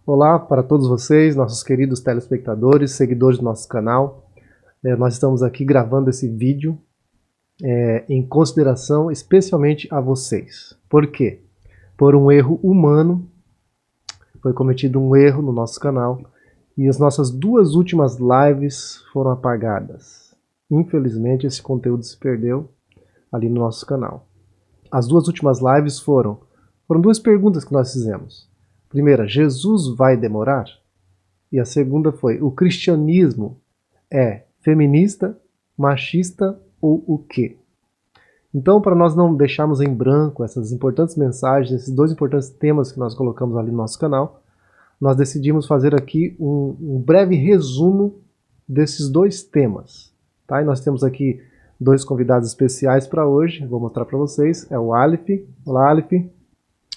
Olá para todos vocês, nossos queridos telespectadores, seguidores do nosso canal. Nós estamos aqui gravando esse vídeo em consideração especialmente a vocês. Por quê? Por um erro humano, foi cometido um erro no nosso canal e as nossas duas últimas lives foram apagadas. Infelizmente esse conteúdo se perdeu ali no nosso canal. As duas últimas lives foram duas perguntas que nós fizemos. Primeira, Jesus vai demorar? E a segunda foi, o cristianismo é feminista, machista ou o quê? Então, para nós não deixarmos em branco essas importantes mensagens, esses dois importantes temas que nós colocamos ali no nosso canal, nós decidimos fazer aqui um breve resumo desses dois temas. Tá? E nós temos aqui dois convidados especiais para hoje, vou mostrar para vocês, é o Aleph. Olá, Aleph.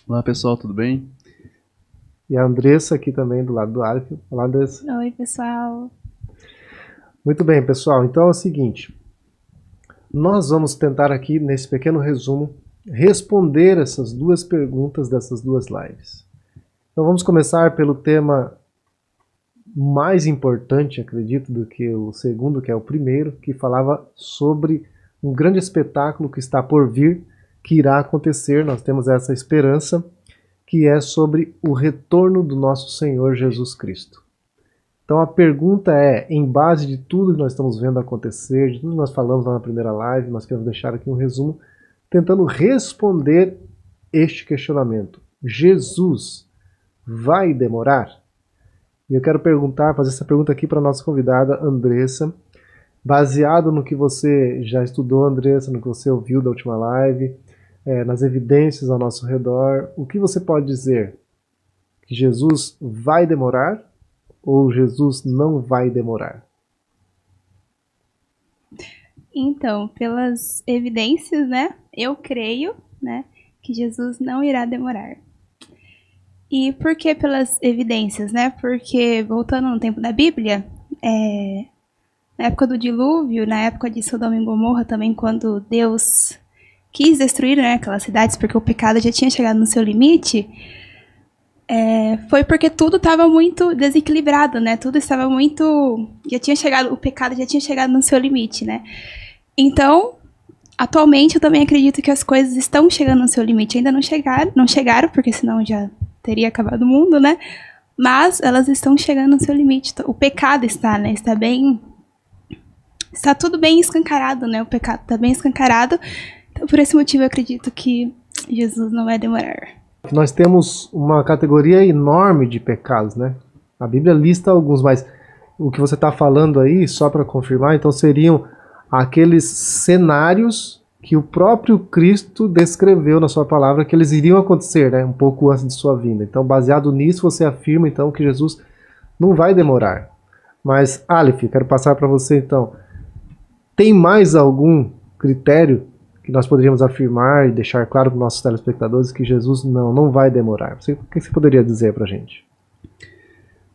Olá pessoal, tudo bem? E a Andressa aqui também do lado do Aleph. Olá, Andressa. Oi, pessoal. Muito bem, pessoal. Então é o seguinte. Nós vamos tentar aqui, nesse pequeno resumo, responder essas duas perguntas dessas duas lives. Então vamos começar pelo tema mais importante, acredito, do que o segundo, que é o primeiro, que falava sobre um grande espetáculo que está por vir, que irá acontecer. Nós temos essa esperança, que é sobre o retorno do nosso Senhor Jesus Cristo. Então a pergunta é, em base de tudo que nós estamos vendo acontecer, de tudo que nós falamos lá na primeira live, nós queremos deixar aqui um resumo, tentando responder este questionamento. Jesus vai demorar? E eu quero fazer essa pergunta aqui para a nossa convidada, Andressa, baseado no que você já estudou, Andressa, no que você ouviu da última live, nas evidências ao nosso redor, o que você pode dizer? Que Jesus vai demorar ou Jesus não vai demorar? Então, pelas evidências, né, eu creio, né, que Jesus não irá demorar. E por que pelas evidências, né? Porque, voltando no tempo da Bíblia, na época do dilúvio, na época de Sodoma e Gomorra também, quando Deus quis destruir, né, aquelas cidades porque o pecado já tinha chegado no seu limite, foi porque tudo estava muito desequilibrado, né? Tudo estava muito... o pecado já tinha chegado no seu limite, né? Então, atualmente eu também acredito que as coisas estão chegando no seu limite. Ainda não chegaram, porque senão já teria acabado o mundo, né? Mas elas estão chegando no seu limite. O pecado está, né? Está tudo bem escancarado, né? O pecado está bem escancarado. Então, por esse motivo, eu acredito que Jesus não vai demorar. Nós temos uma categoria enorme de pecados, né? A Bíblia lista alguns, mas o que você está falando aí, só para confirmar, então seriam aqueles cenários que o próprio Cristo descreveu na sua palavra que eles iriam acontecer, né? Um pouco antes de sua vinda. Então, baseado nisso, você afirma então que Jesus não vai demorar. Mas, Aleph, quero passar para você então. Tem mais algum critério que nós poderíamos afirmar e deixar claro para os nossos telespectadores que Jesus não vai demorar? O que você poderia dizer para a gente?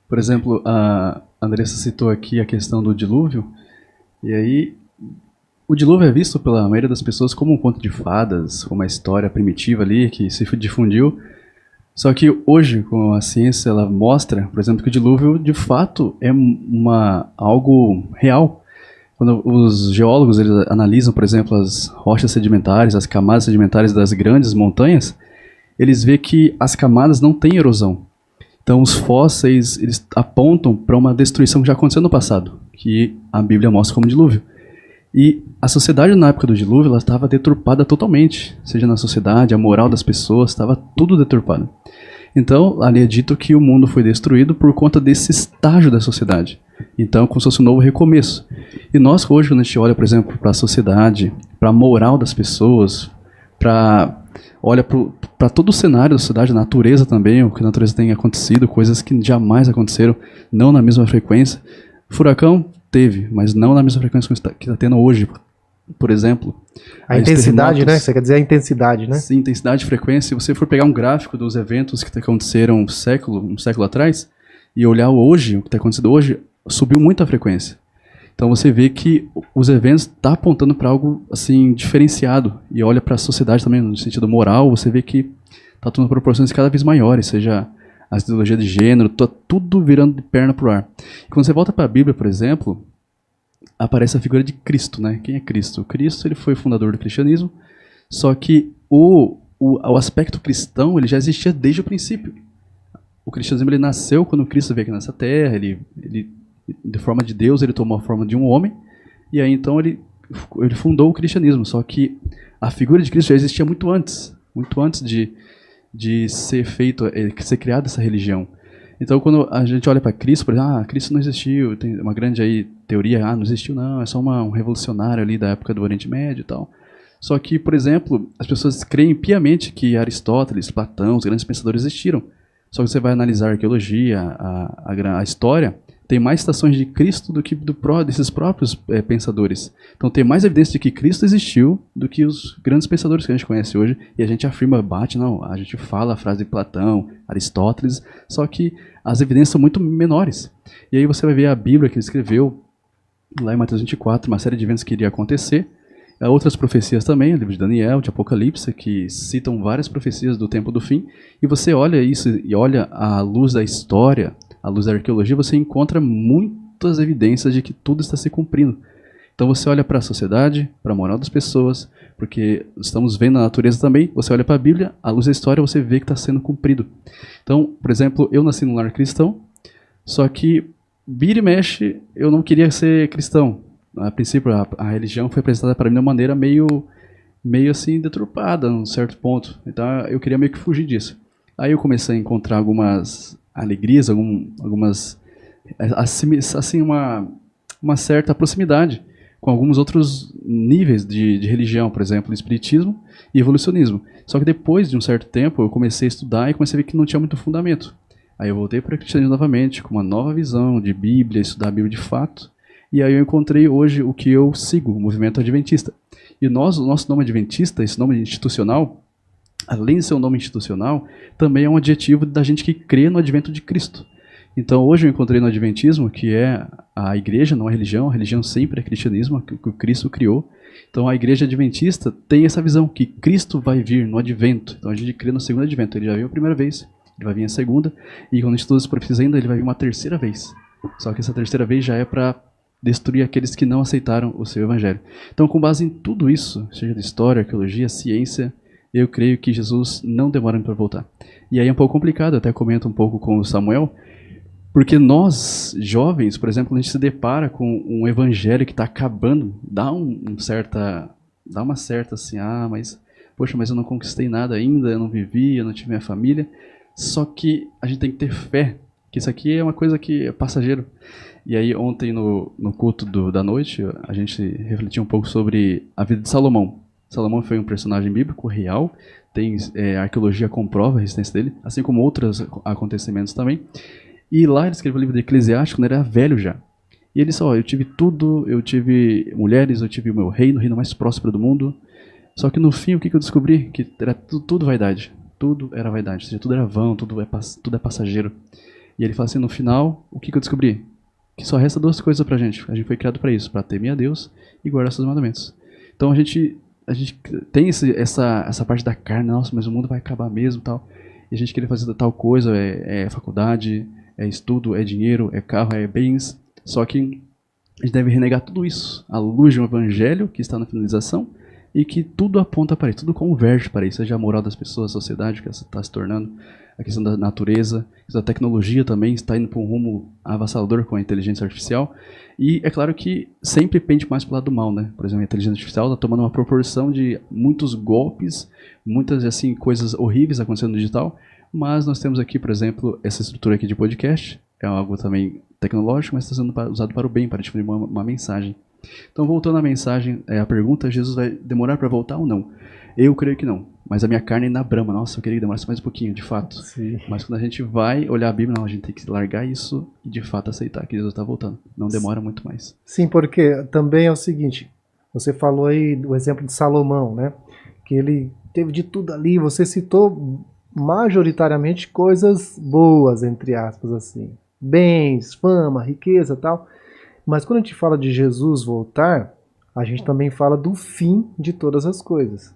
Por exemplo, a Andressa citou aqui a questão do dilúvio, e aí o dilúvio é visto pela maioria das pessoas como um conto de fadas, como uma história primitiva ali que se difundiu. Só que hoje, com a ciência, ela mostra, por exemplo, que o dilúvio de fato é algo real. Quando os geólogos eles analisam, por exemplo, as rochas sedimentares, as camadas sedimentares das grandes montanhas, eles veem que as camadas não têm erosão. Então os fósseis eles apontam para uma destruição que já aconteceu no passado, que a Bíblia mostra como dilúvio. E a sociedade na época do dilúvio ela estava deturpada totalmente, seja na sociedade, a moral das pessoas, estava tudo deturpado. Então, ali é dito que o mundo foi destruído por conta desse estágio da sociedade. Então, como se fosse um novo recomeço. E nós, hoje, quando a gente olha, por exemplo, para a sociedade, para a moral das pessoas, olha para todo o cenário da sociedade, a natureza também, o que a natureza tem acontecido, coisas que jamais aconteceram, não na mesma frequência. Furacão teve, mas não na mesma frequência que está tendo hoje. Por exemplo, a intensidade, né? Você quer dizer a intensidade, né? Sim, intensidade e frequência. Se você for pegar um gráfico dos eventos que aconteceram um século atrás e olhar hoje, o que está acontecendo hoje, subiu muito a frequência. Então você vê que os eventos estão apontando para algo assim diferenciado. E olha para a sociedade também, no sentido moral, você vê que está tomando proporções cada vez maiores, seja as ideologias de gênero, tudo virando de perna pro ar. E quando você volta para a Bíblia, por exemplo, aparece a figura de Cristo, né? Quem é Cristo? O Cristo, ele foi o fundador do cristianismo, só que o aspecto cristão, ele já existia desde o princípio. O cristianismo, ele nasceu quando Cristo veio aqui nessa terra, ele de forma de Deus, ele tomou a forma de um homem, e aí então ele fundou o cristianismo, só que a figura de Cristo já existia muito antes de ser ser criada essa religião. Então, quando a gente olha para Cristo, por exemplo, Cristo não existiu, tem uma grande aí teoria, não existiu não, é só um revolucionário ali da época do Oriente Médio e tal. Só que, por exemplo, as pessoas creem piamente que Aristóteles, Platão, os grandes pensadores existiram. Só que você vai analisar a arqueologia, a história, tem mais citações de Cristo do que desses próprios pensadores. Então tem mais evidência de que Cristo existiu do que os grandes pensadores que a gente conhece hoje. E a gente afirma, a gente fala a frase de Platão, Aristóteles, só que as evidências são muito menores. E aí você vai ver a Bíblia que ele escreveu, lá em Mateus 24, uma série de eventos que iria acontecer. Outras profecias também, o livro de Daniel, de Apocalipse, que citam várias profecias do tempo do fim. E você olha isso e olha à luz da história, à luz da arqueologia, você encontra muitas evidências de que tudo está se cumprindo. Então você olha para a sociedade, para a moral das pessoas, porque estamos vendo a natureza também, você olha para a Bíblia, à luz da história, você vê que está sendo cumprido. Então, por exemplo, eu nasci num lar cristão, só que vira e mexe, eu não queria ser cristão. A princípio, a religião foi apresentada para mim de uma maneira meio assim, deturpada, num certo ponto. Então eu queria meio que fugir disso. Aí eu comecei a encontrar algumas alegrias, algumas assim, uma certa proximidade com alguns outros níveis de religião, por exemplo, espiritismo e evolucionismo. Só que depois de um certo tempo eu comecei a estudar e comecei a ver que não tinha muito fundamento. Aí eu voltei para o cristianismo novamente, com uma nova visão de Bíblia, estudar a Bíblia de fato. E aí eu encontrei hoje o que eu sigo, o movimento adventista. E o nosso nome adventista, esse nome institucional, além de ser um nome institucional, também é um adjetivo da gente que crê no advento de Cristo. Então hoje eu encontrei no adventismo, que é a igreja, não a religião sempre é cristianismo, que o Cristo criou. Então a igreja adventista tem essa visão, que Cristo vai vir no advento. Então a gente crê no segundo advento, ele já veio a primeira vez, ele vai vir a segunda, e quando a gente estuda as profecias ainda, ele vai vir uma terceira vez. Só que essa terceira vez já é para destruir aqueles que não aceitaram o seu evangelho. Então, com base em tudo isso, seja de história, arqueologia, ciência, eu creio que Jesus não demora para voltar. E aí é um pouco complicado, eu até comento um pouco com o Samuel, porque nós, jovens, por exemplo, a gente se depara com um evangelho que está acabando, dá uma certa assim, mas eu não conquistei nada ainda, eu não vivi, eu não tive minha família. Só que a gente tem que ter fé, que isso aqui é uma coisa que é passageiro. E aí ontem no culto da noite, a gente refletiu um pouco sobre a vida de Salomão. Salomão foi um personagem bíblico real, a arqueologia comprova a existência dele, assim como outros acontecimentos também. E lá ele escreveu o livro de Eclesiastes quando ele era velho já. E ele disse, eu tive tudo, eu tive mulheres, eu tive o meu reino, o reino mais próspero do mundo. Só que no fim, o que eu descobri? Que era tudo vaidade. Tudo era vaidade, ou seja, tudo era vão, tudo é passageiro. E ele fala assim, no final, o que eu descobri? Que só resta duas coisas pra gente. A gente foi criado para isso, para temer a Deus e guardar seus mandamentos. Então a gente tem essa parte da carne, nossa, mas o mundo vai acabar mesmo, tal. E a gente querer fazer tal coisa, é faculdade, é estudo, é dinheiro, é carro, é bens. Só que a gente deve renegar tudo isso à luz de um evangelho que está na finalização e que tudo aponta para isso, tudo converge para isso, seja a moral das pessoas, a sociedade que está se tornando, a questão da natureza, a tecnologia também está indo para um rumo avassalador com a inteligência artificial. E é claro que sempre pende mais para o lado do mal, né? Por exemplo, a inteligência artificial está tomando uma proporção de muitos golpes, muitas assim coisas horríveis acontecendo no digital, mas nós temos aqui, por exemplo, essa estrutura aqui de podcast, é algo também tecnológico, mas está sendo usado para o bem, para difundir uma mensagem. Então, voltando à mensagem, a pergunta, Jesus vai demorar para voltar ou não? Eu creio que não, mas a minha carne ainda brama. Nossa, eu queria que demorasse mais um pouquinho, de fato. Sim. Mas quando a gente vai olhar a Bíblia, não, a gente tem que largar isso e de fato aceitar que Jesus está voltando. Não demora muito mais. Sim, porque também é o seguinte, você falou aí do exemplo de Salomão, né? Que ele teve de tudo ali, você citou majoritariamente coisas boas, entre aspas, assim. Bens, fama, riqueza e tal. Mas quando a gente fala de Jesus voltar, a gente também fala do fim de todas as coisas.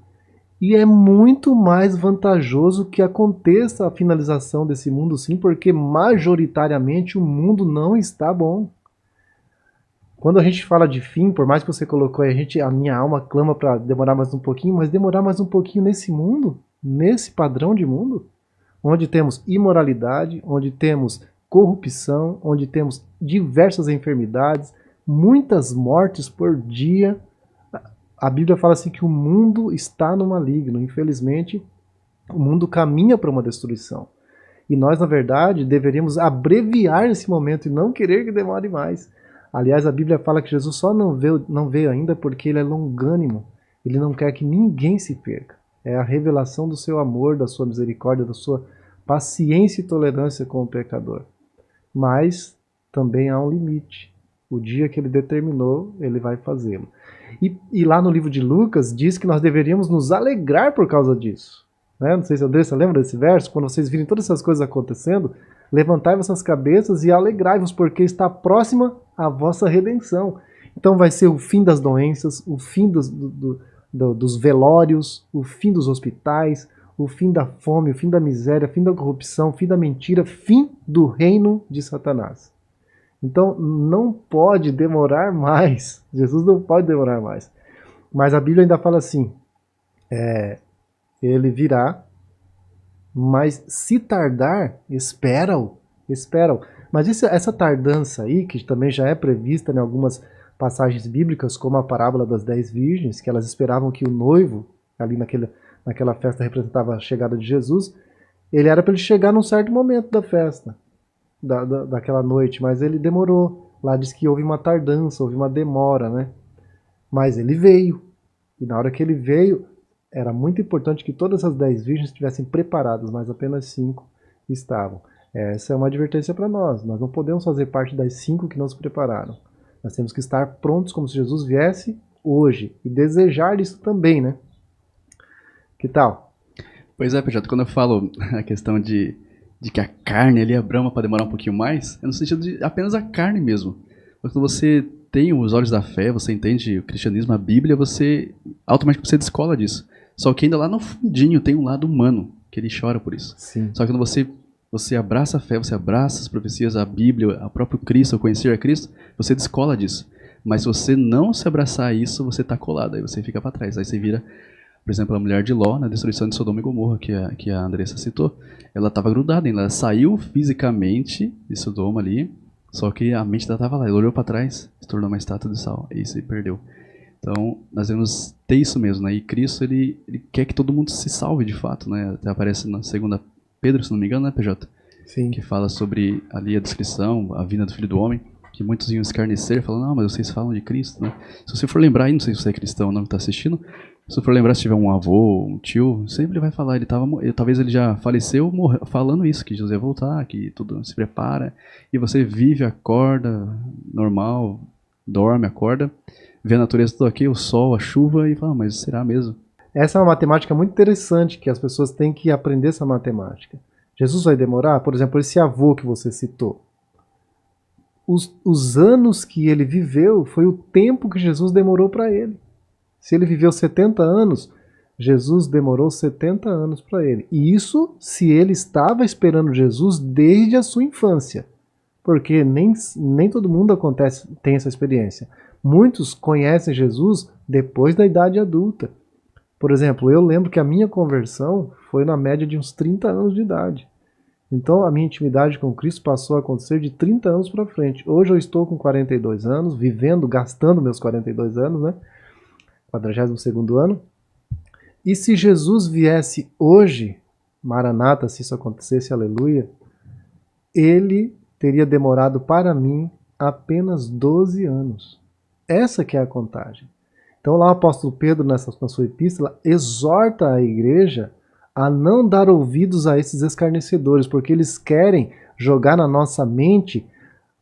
E é muito mais vantajoso que aconteça a finalização desse mundo, sim, porque majoritariamente o mundo não está bom. Quando a gente fala de fim, por mais que você colocou aí, a minha alma clama para demorar mais um pouquinho, mas demorar mais um pouquinho nesse mundo, nesse padrão de mundo, onde temos imoralidade, onde temos corrupção, onde temos diversas enfermidades, muitas mortes por dia. A Bíblia fala assim que o mundo está no maligno. Infelizmente, o mundo caminha para uma destruição. E nós, na verdade, deveríamos abreviar esse momento e não querer que demore mais. Aliás, a Bíblia fala que Jesus só não veio ainda porque ele é longânimo. Ele não quer que ninguém se perca. É a revelação do seu amor, da sua misericórdia, da sua paciência e tolerância com o pecador. Mas também há um limite. O dia que ele determinou, ele vai fazê-lo. E lá no livro de Lucas diz que nós deveríamos nos alegrar por causa disso. Né? Não sei se a Andressa lembra desse verso. Quando vocês virem todas essas coisas acontecendo, levantai vossas cabeças e alegrai-vos, porque está próxima a vossa redenção. Então vai ser o fim das doenças, o fim dos velórios, o fim dos hospitais, o fim da fome, o fim da miséria, o fim da corrupção, o fim da mentira, fim do reino de Satanás. Então não pode demorar mais. Jesus não pode demorar mais. Mas a Bíblia ainda fala assim, ele virá, mas se tardar, espera-o. Mas essa tardança aí, que também já é prevista em algumas passagens bíblicas, como a parábola das 10 virgens, que elas esperavam que o noivo, ali naquela festa representava a chegada de Jesus, ele era para ele chegar num certo momento da festa, daquela noite, mas ele demorou. Lá diz que houve uma tardança, houve uma demora, né? Mas ele veio. E na hora que ele veio, era muito importante que todas as 10 virgens estivessem preparadas, mas apenas 5 estavam. Essa é uma advertência para nós. Nós não podemos fazer parte das 5 que não se prepararam. Nós temos que estar prontos como se Jesus viesse hoje. E desejar isso também, né? Que tal? Pois é, PJ, quando eu falo a questão de que a carne ali é brama para demorar um pouquinho mais, é no sentido de apenas a carne mesmo. Quando você tem os olhos da fé, você entende o cristianismo, a Bíblia, você automaticamente você descola disso. Só que ainda lá no fundinho tem um lado humano, que ele chora por isso. Sim. Só que quando você abraça a fé, você abraça as profecias, a Bíblia, a próprio Cristo, o conhecer a Cristo, você descola disso. Mas se você não se abraçar a isso, você está colado, aí você fica para trás. Aí você vira, por exemplo, a mulher de Ló, na destruição de Sodoma e Gomorra, que a Andressa citou. Ela estava grudada ainda, ela saiu fisicamente de Sodoma ali, só que a mente dela estava lá. Ela olhou para trás, se tornou uma estátua de sal, e se perdeu. Então, nós devemos ter isso mesmo, né? E Cristo, ele quer que todo mundo se salve de fato, né? Até aparece na 2 Pedro, se não me engano, né, PJ? Sim. Que fala sobre ali a descrição, a vinda do Filho do Homem, que muitos iam escarnecer, falando, não, mas vocês falam de Cristo, né? Se você for lembrar aí, não sei se você é cristão ou não que está assistindo, se você for lembrar, se tiver um avô, um tio, sempre vai falar, talvez ele já faleceu falando isso, que Jesus ia voltar, que tudo se prepara, e você vive, acorda, normal, dorme, acorda, vê a natureza toda aqui, o sol, a chuva, e fala, mas será mesmo? Essa é uma matemática muito interessante, que as pessoas têm que aprender essa matemática. Jesus vai demorar? Por exemplo, esse avô que você citou. Os anos que ele viveu foi o tempo que Jesus demorou para ele. Se ele viveu 70 anos, Jesus demorou 70 anos para ele. E isso se ele estava esperando Jesus desde a sua infância. Porque nem todo mundo tem essa experiência. Muitos conhecem Jesus depois da idade adulta. Por exemplo, eu lembro que a minha conversão foi na média de uns 30 anos de idade. Então a minha intimidade com Cristo passou a acontecer de 30 anos para frente. Hoje eu estou com 42 anos, gastando meus 42 anos, né? 42º ano. E se Jesus viesse hoje, Maranata, se isso acontecesse, aleluia, ele teria demorado para mim apenas 12 anos. Essa que é a contagem. Então lá o apóstolo Pedro, na sua epístola, exorta a igreja a não dar ouvidos a esses escarnecedores, porque eles querem jogar na nossa mente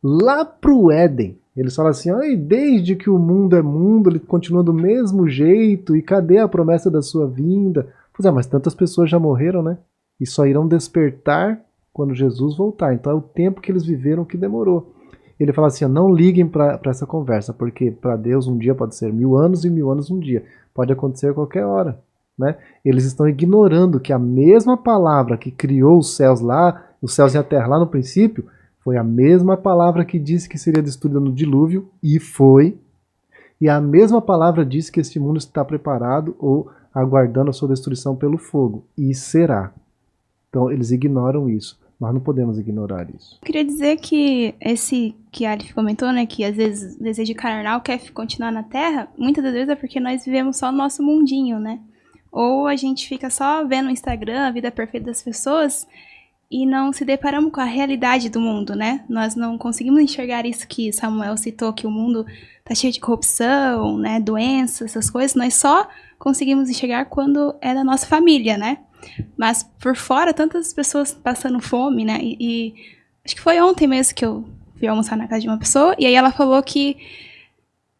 lá para o Éden. Eles falam assim, desde que o mundo é mundo, ele continua do mesmo jeito, e cadê a promessa da sua vinda? Pois é, mas tantas pessoas já morreram, né? E só irão despertar quando Jesus voltar. Então é o tempo que eles viveram que demorou. Ele fala assim, não liguem para essa conversa, porque para Deus um dia pode ser 1000 anos e 1000 anos um dia. Pode acontecer a qualquer hora. né? Eles estão ignorando que a mesma palavra que criou os céus e a terra lá no princípio, foi a mesma palavra que disse que seria destruída no dilúvio, e foi. E a mesma palavra disse que este mundo está preparado ou aguardando a sua destruição pelo fogo, e será. Então eles ignoram isso. Nós não podemos ignorar isso. Eu queria dizer que esse que a Alif comentou, né, que às vezes o desejo carnal quer continuar na Terra, muitas das vezes é porque nós vivemos só no nosso mundinho, né? Ou a gente fica só vendo no Instagram a vida perfeita das pessoas e não se deparamos com a realidade do mundo, né? Nós não conseguimos enxergar isso que Samuel citou, que o mundo tá cheio de corrupção, né, doenças, essas coisas. Nós só conseguimos enxergar quando é da nossa família, né? Mas por fora, tantas pessoas passando fome, né? E acho que foi ontem mesmo que eu fui almoçar na casa de uma pessoa, e aí ela falou que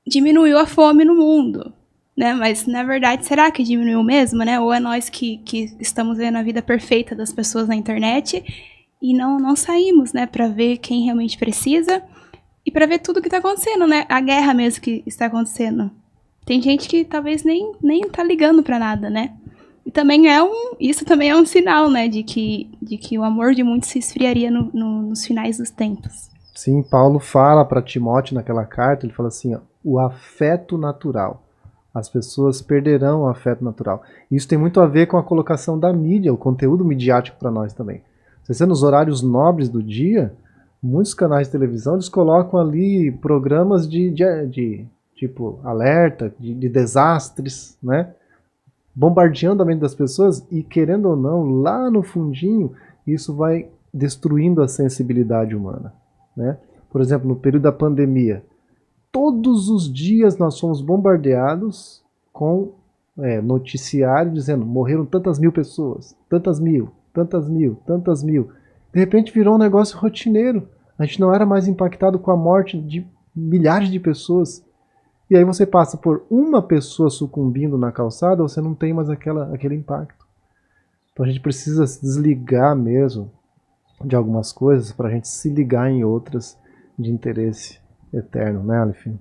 diminuiu a fome no mundo, né? Mas, na verdade, será que diminuiu mesmo, né? Ou é nós que estamos vendo a vida perfeita das pessoas na internet e não saímos, né? Para ver quem realmente precisa e para ver tudo que está acontecendo, né? A guerra mesmo que está acontecendo. Tem gente que talvez nem tá ligando para nada, né? E também isso também é um sinal, né? De que o amor de muitos se esfriaria nos finais dos tempos. Sim, Paulo fala para Timóteo naquela carta, ele fala assim, ó, o afeto natural. As pessoas perderão o afeto natural. Isso tem muito a ver com a colocação da mídia, o conteúdo midiático para nós também. Você nos horários nobres do dia, muitos canais de televisão, eles colocam ali programas de tipo alerta, de desastres, né? Bombardeando a mente das pessoas e, querendo ou não, lá no fundinho, isso vai destruindo a sensibilidade humana, né? Por exemplo, no período da pandemia, todos os dias nós fomos bombardeados com noticiário dizendo morreram tantas mil pessoas, tantas mil. De repente virou um negócio rotineiro. A gente não era mais impactado com a morte de milhares de pessoas. E aí você passa por uma pessoa sucumbindo na calçada, você não tem mais aquele impacto. Então a gente precisa se desligar mesmo de algumas coisas para a gente se ligar em outras de interesse eterno, né, Alif?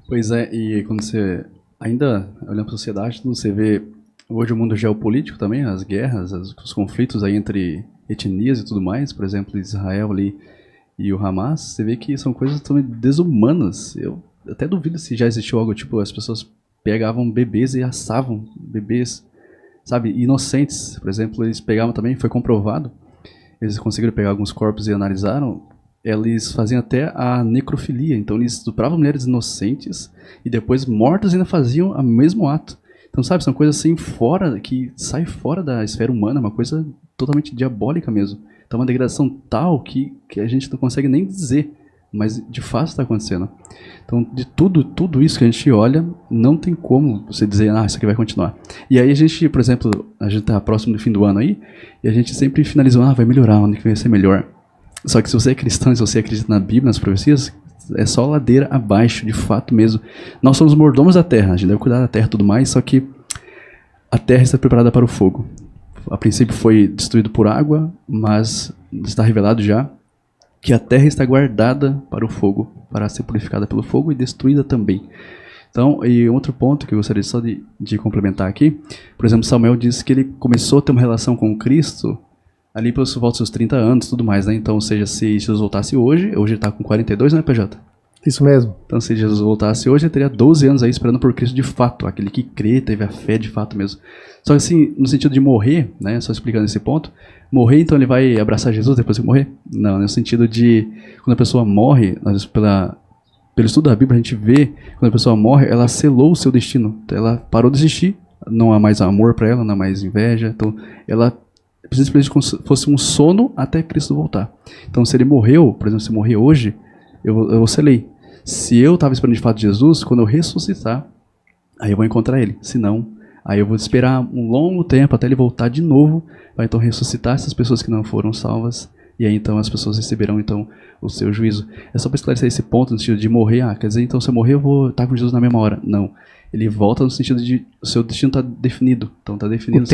Pois é, e quando você ainda olhando para a sociedade, você vê hoje o mundo geopolítico também, as guerras, os conflitos aí entre etnias e tudo mais, por exemplo, Israel ali e o Hamas, você vê que são coisas também desumanas. Eu até duvido se já existiu algo tipo, as pessoas pegavam bebês e assavam bebês, sabe, inocentes. Por exemplo, eles pegavam também, foi comprovado, eles conseguiram pegar alguns corpos e analisaram, eles faziam até a necrofilia, então eles estupravam mulheres inocentes e depois mortas ainda faziam o mesmo ato. Então, sabe, são coisas assim que sai fora da esfera humana, uma coisa totalmente diabólica mesmo. Então, uma degradação tal que a gente não consegue nem dizer, mas de fato está acontecendo. Então, de tudo isso que a gente olha, não tem como você dizer, isso aqui vai continuar. E aí a gente, por exemplo, a gente está próximo do fim do ano aí, e a gente sempre finalizou, vai melhorar, onde que vai ser melhor. Só que se você é cristão, se você acredita na Bíblia, nas profecias, é só ladeira abaixo, de fato mesmo. Nós somos mordomos da terra, a gente deve cuidar da terra e tudo mais, só que a terra está preparada para o fogo. A princípio foi destruído por água, mas está revelado já que a terra está guardada para o fogo, para ser purificada pelo fogo e destruída também. Então, e outro ponto que eu gostaria só de complementar aqui, por exemplo, Samuel disse que ele começou a ter uma relação com Cristo ali pelos volta dos seus 30 anos e tudo mais, né? Então, ou seja, se Jesus voltasse hoje ele está com 42, né, PJ? Isso mesmo. Então, se Jesus voltasse hoje, ele teria 12 anos aí esperando por Cristo de fato, aquele que crê, teve a fé de fato mesmo. Só que assim, no sentido de morrer, né, só explicando esse ponto, morrer, então ele vai abraçar Jesus depois de morrer? Não, no sentido de, quando a pessoa morre, pelo estudo da Bíblia a gente vê, quando a pessoa morre, ela selou o seu destino, ela parou de existir, não há mais amor para ela, não há mais inveja, então ela simplesmente como se fosse um sono até Cristo voltar. Então se ele morreu, por exemplo, se morrer hoje, eu selei. Se eu estava esperando de fato Jesus, quando eu ressuscitar, aí eu vou encontrar ele. Se não, aí eu vou esperar um longo tempo até ele voltar de novo, para então ressuscitar essas pessoas que não foram salvas, e aí então as pessoas receberão então o seu juízo. É só para esclarecer esse ponto, no sentido de morrer, quer dizer, então se eu morrer eu vou estar com Jesus na mesma hora. Não. Ele volta no sentido de o seu destino está definido. Então está definido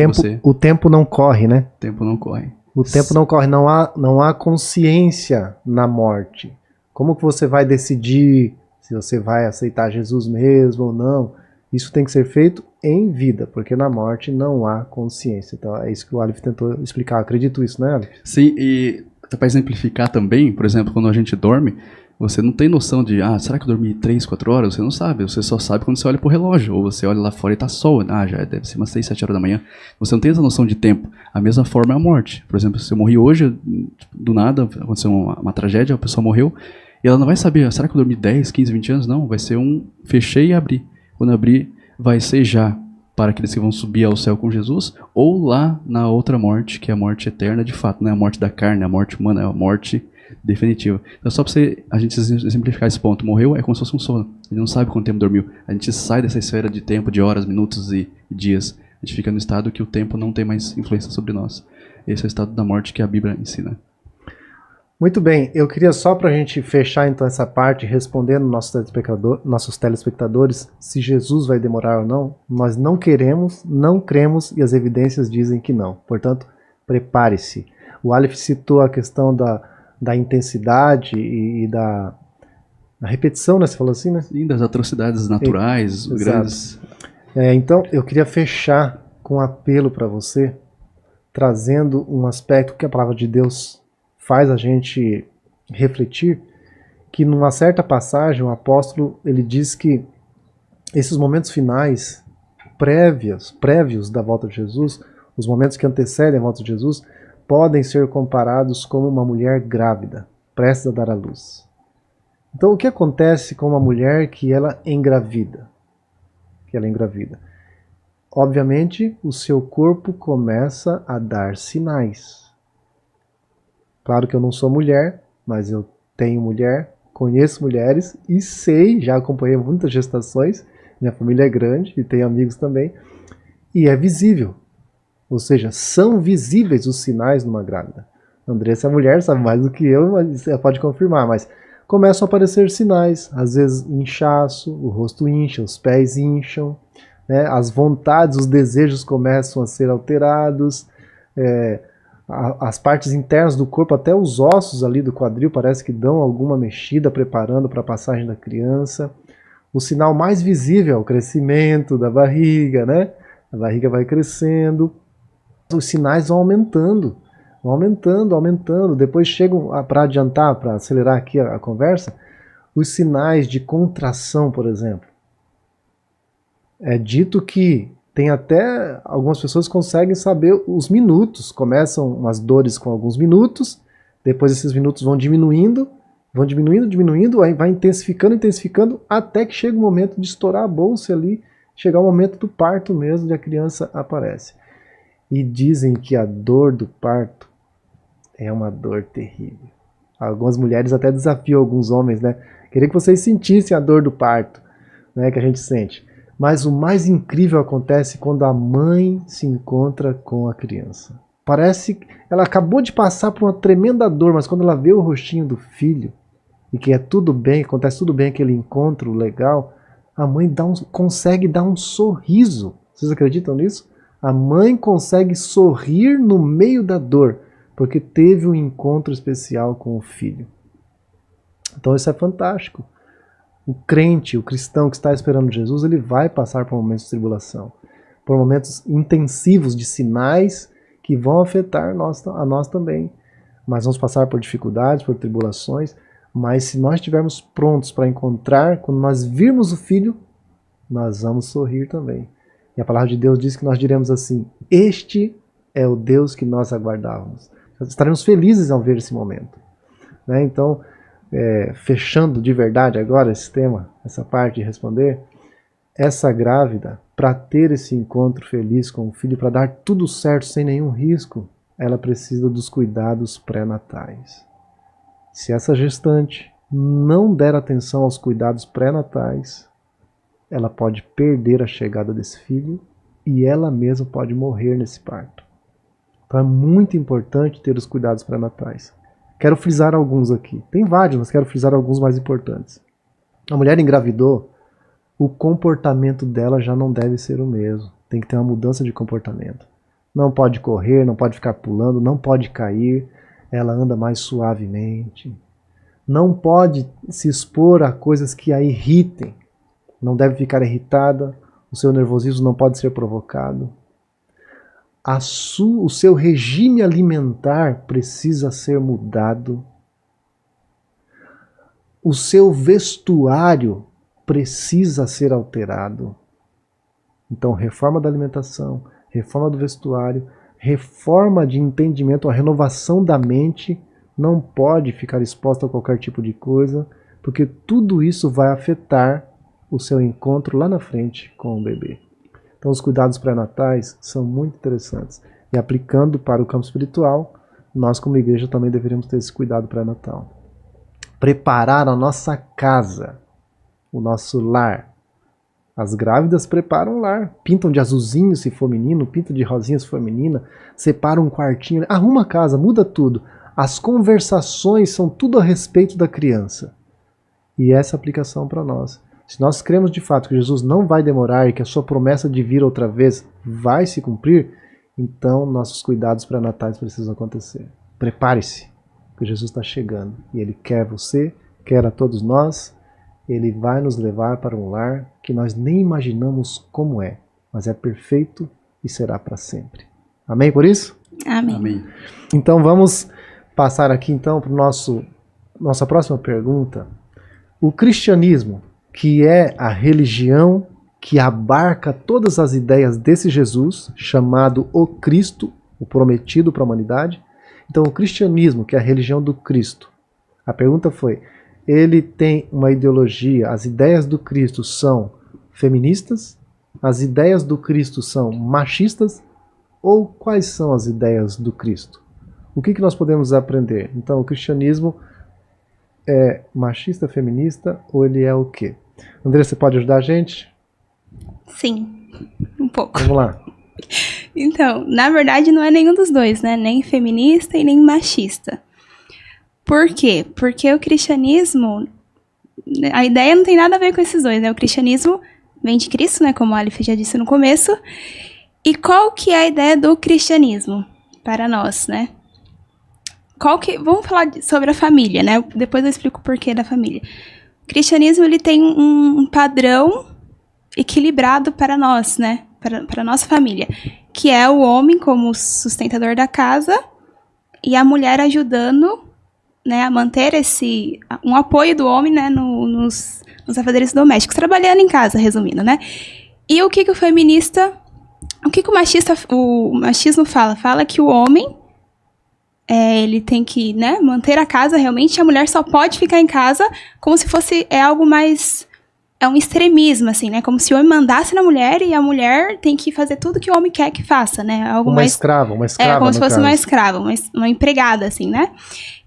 o tempo não corre, né? O tempo não corre. O tempo não corre, não há consciência na morte. Como que você vai decidir se você vai aceitar Jesus mesmo ou não? Isso tem que ser feito em vida, porque na morte não há consciência. Então é isso que o Aleph tentou explicar. Eu acredito isso, né, Aleph? Sim, e para exemplificar também, por exemplo, quando a gente dorme, você não tem noção de, será que eu dormi 3, 4 horas? Você não sabe, você só sabe quando você olha pro relógio, ou você olha lá fora e tá sol, já deve ser umas 6, 7 horas da manhã. Você não tem essa noção de tempo. A mesma forma é a morte. Por exemplo, se eu morri hoje, do nada, aconteceu uma tragédia, a pessoa morreu, e ela não vai saber, será que eu dormi 10, 15, 20 anos? Não, vai ser fechei e abri. Quando abrir, vai ser já para aqueles que vão subir ao céu com Jesus, ou lá na outra morte, que é a morte eterna de fato, não é a morte da carne, a morte humana, é a morte definitiva. Então só para a gente exemplificar esse ponto, morreu é como se fosse um sono, a gente não sabe quanto tempo dormiu, a gente sai dessa esfera de tempo, de horas, minutos e dias, a gente fica no estado que o tempo não tem mais influência sobre nós. Esse é o estado da morte que a Bíblia ensina. Muito bem, eu queria só para a gente fechar então essa parte, respondendo nossos telespectadores, se Jesus vai demorar ou não, nós não queremos, não cremos e as evidências dizem que não. Portanto, prepare-se. O Aleph citou a questão da intensidade e da repetição, né? Você falou assim, né? Sim, das atrocidades naturais, grandes. Então, eu queria fechar com um apelo para você, trazendo um aspecto que a palavra de Deus faz a gente refletir, que numa certa passagem o apóstolo ele diz que esses momentos finais, prévios da volta de Jesus, os momentos que antecedem a volta de Jesus, podem ser comparados como uma mulher grávida, prestes a dar à luz. Então o que acontece com uma mulher que ela engravida? Obviamente o seu corpo começa a dar sinais. Claro que eu não sou mulher, mas eu tenho mulher, conheço mulheres e sei, já acompanhei muitas gestações, minha família é grande e tenho amigos também, e é visível. Ou seja, são visíveis os sinais numa grávida. Andressa é mulher, sabe mais do que eu, mas ela pode confirmar, mas começam a aparecer sinais, às vezes inchaço, o rosto incha, os pés incham, né? As vontades, os desejos começam a ser alterados, as partes internas do corpo, até os ossos ali do quadril parece que dão alguma mexida preparando para a passagem da criança. O sinal mais visível é o crescimento da barriga, né? A barriga vai crescendo, os sinais vão aumentando. Depois chegam, para adiantar, para acelerar aqui a conversa, os sinais de contração, por exemplo. É dito que tem até algumas pessoas que conseguem saber os minutos. Começam umas dores com alguns minutos, depois esses minutos vão diminuindo, aí vai intensificando, até que chega o momento de estourar a bolsa ali, chegar o momento do parto mesmo, onde a criança aparece. E dizem que a dor do parto é uma dor terrível. Algumas mulheres até desafiam alguns homens, né? Queria que vocês sentissem a dor do parto, né, que a gente sente. Mas o mais incrível acontece quando a mãe se encontra com a criança. Parece que ela acabou de passar por uma tremenda dor, mas quando ela vê o rostinho do filho, e que é tudo bem, acontece tudo bem, aquele encontro legal, a mãe consegue dar um sorriso. Vocês acreditam nisso? A mãe consegue sorrir no meio da dor, porque teve um encontro especial com o filho. Então isso é fantástico. O crente, o cristão que está esperando Jesus, ele vai passar por momentos de tribulação, por momentos intensivos de sinais que vão afetar a nós também. Mas vamos passar por dificuldades, por tribulações, mas se nós estivermos prontos para encontrar, quando nós virmos o Filho, nós vamos sorrir também. E a palavra de Deus diz que nós diremos assim: este é o Deus que nós aguardávamos. Estaremos felizes ao ver esse momento, né? Então, fechando de verdade agora esse tema, essa parte de responder, essa grávida, para ter esse encontro feliz com o filho, para dar tudo certo sem nenhum risco, ela precisa dos cuidados pré-natais. Se essa gestante não der atenção aos cuidados pré-natais, ela pode perder a chegada desse filho e ela mesma pode morrer nesse parto. Então é muito importante ter os cuidados pré-natais. Quero frisar alguns aqui. Tem vários, mas quero frisar alguns mais importantes. A mulher engravidou, o comportamento dela já não deve ser o mesmo. Tem que ter uma mudança de comportamento. Não pode correr, não pode ficar pulando, não pode cair. Ela anda mais suavemente. Não pode se expor a coisas que a irritem. Não deve ficar irritada o seu nervosismo não pode ser provocado. O seu regime alimentar precisa ser mudado. O seu vestuário precisa ser alterado. Então, reforma da alimentação, reforma do vestuário, reforma de entendimento, a renovação da mente não pode ficar exposta a qualquer tipo de coisa, porque tudo isso vai afetar o seu encontro lá na frente com o bebê. Então, os cuidados pré-natais são muito interessantes. E aplicando para o campo espiritual, nós como igreja também deveríamos ter esse cuidado pré-natal. Preparar a nossa casa, o nosso lar. As grávidas preparam o lar, pintam de azulzinho se for menino, pintam de rosinha se for menina, separam um quartinho, arruma a casa, muda tudo. As conversações são tudo a respeito da criança. E essa é a aplicação para nós. Se nós cremos de fato que Jesus não vai demorar e que a sua promessa de vir outra vez vai se cumprir, então nossos cuidados pré-natais precisam acontecer. Prepare-se, porque Jesus está chegando e Ele quer você, quer a todos nós. Ele vai nos levar para um lar que nós nem imaginamos como é, mas é perfeito e será para sempre. Amém por isso? Amém. Amém. Então vamos passar aqui então para nossa próxima pergunta. O cristianismo, que é a religião que abarca todas as ideias desse Jesus, chamado o Cristo, o prometido para a humanidade. Então o cristianismo, que é a religião do Cristo. A pergunta foi, ele tem uma ideologia, as ideias do Cristo são feministas, as ideias do Cristo são machistas, ou quais são as ideias do Cristo? O que nós podemos aprender? Então, o cristianismo é machista, feminista, ou ele é o quê? André, você pode ajudar a gente? Sim, um pouco. Vamos lá. Então, na verdade, não é nenhum dos dois, né? Nem feminista e nem machista. Por quê? Porque o cristianismo, a ideia não tem nada a ver com esses dois, né? O cristianismo vem de Cristo, né? Como a Alice já disse no começo. E qual que é a ideia do cristianismo para nós, né? Vamos falar sobre a família, né? Depois eu explico o porquê da família. O cristianismo, ele tem um padrão equilibrado para nós, né? Para a nossa família. Que é o homem como sustentador da casa e a mulher ajudando, né, a manter um apoio do homem, né, nos afazeres domésticos, trabalhando em casa, resumindo, né? E o que o machismo fala? Fala que o homem, ele tem que, né, manter a casa realmente, a mulher só pode ficar em casa como se fosse algo mais... É um extremismo, assim, né? Como se o homem mandasse na mulher e a mulher tem que fazer tudo que o homem quer que faça, né? Algo uma escrava, como se fosse uma escrava, uma empregada, assim, né?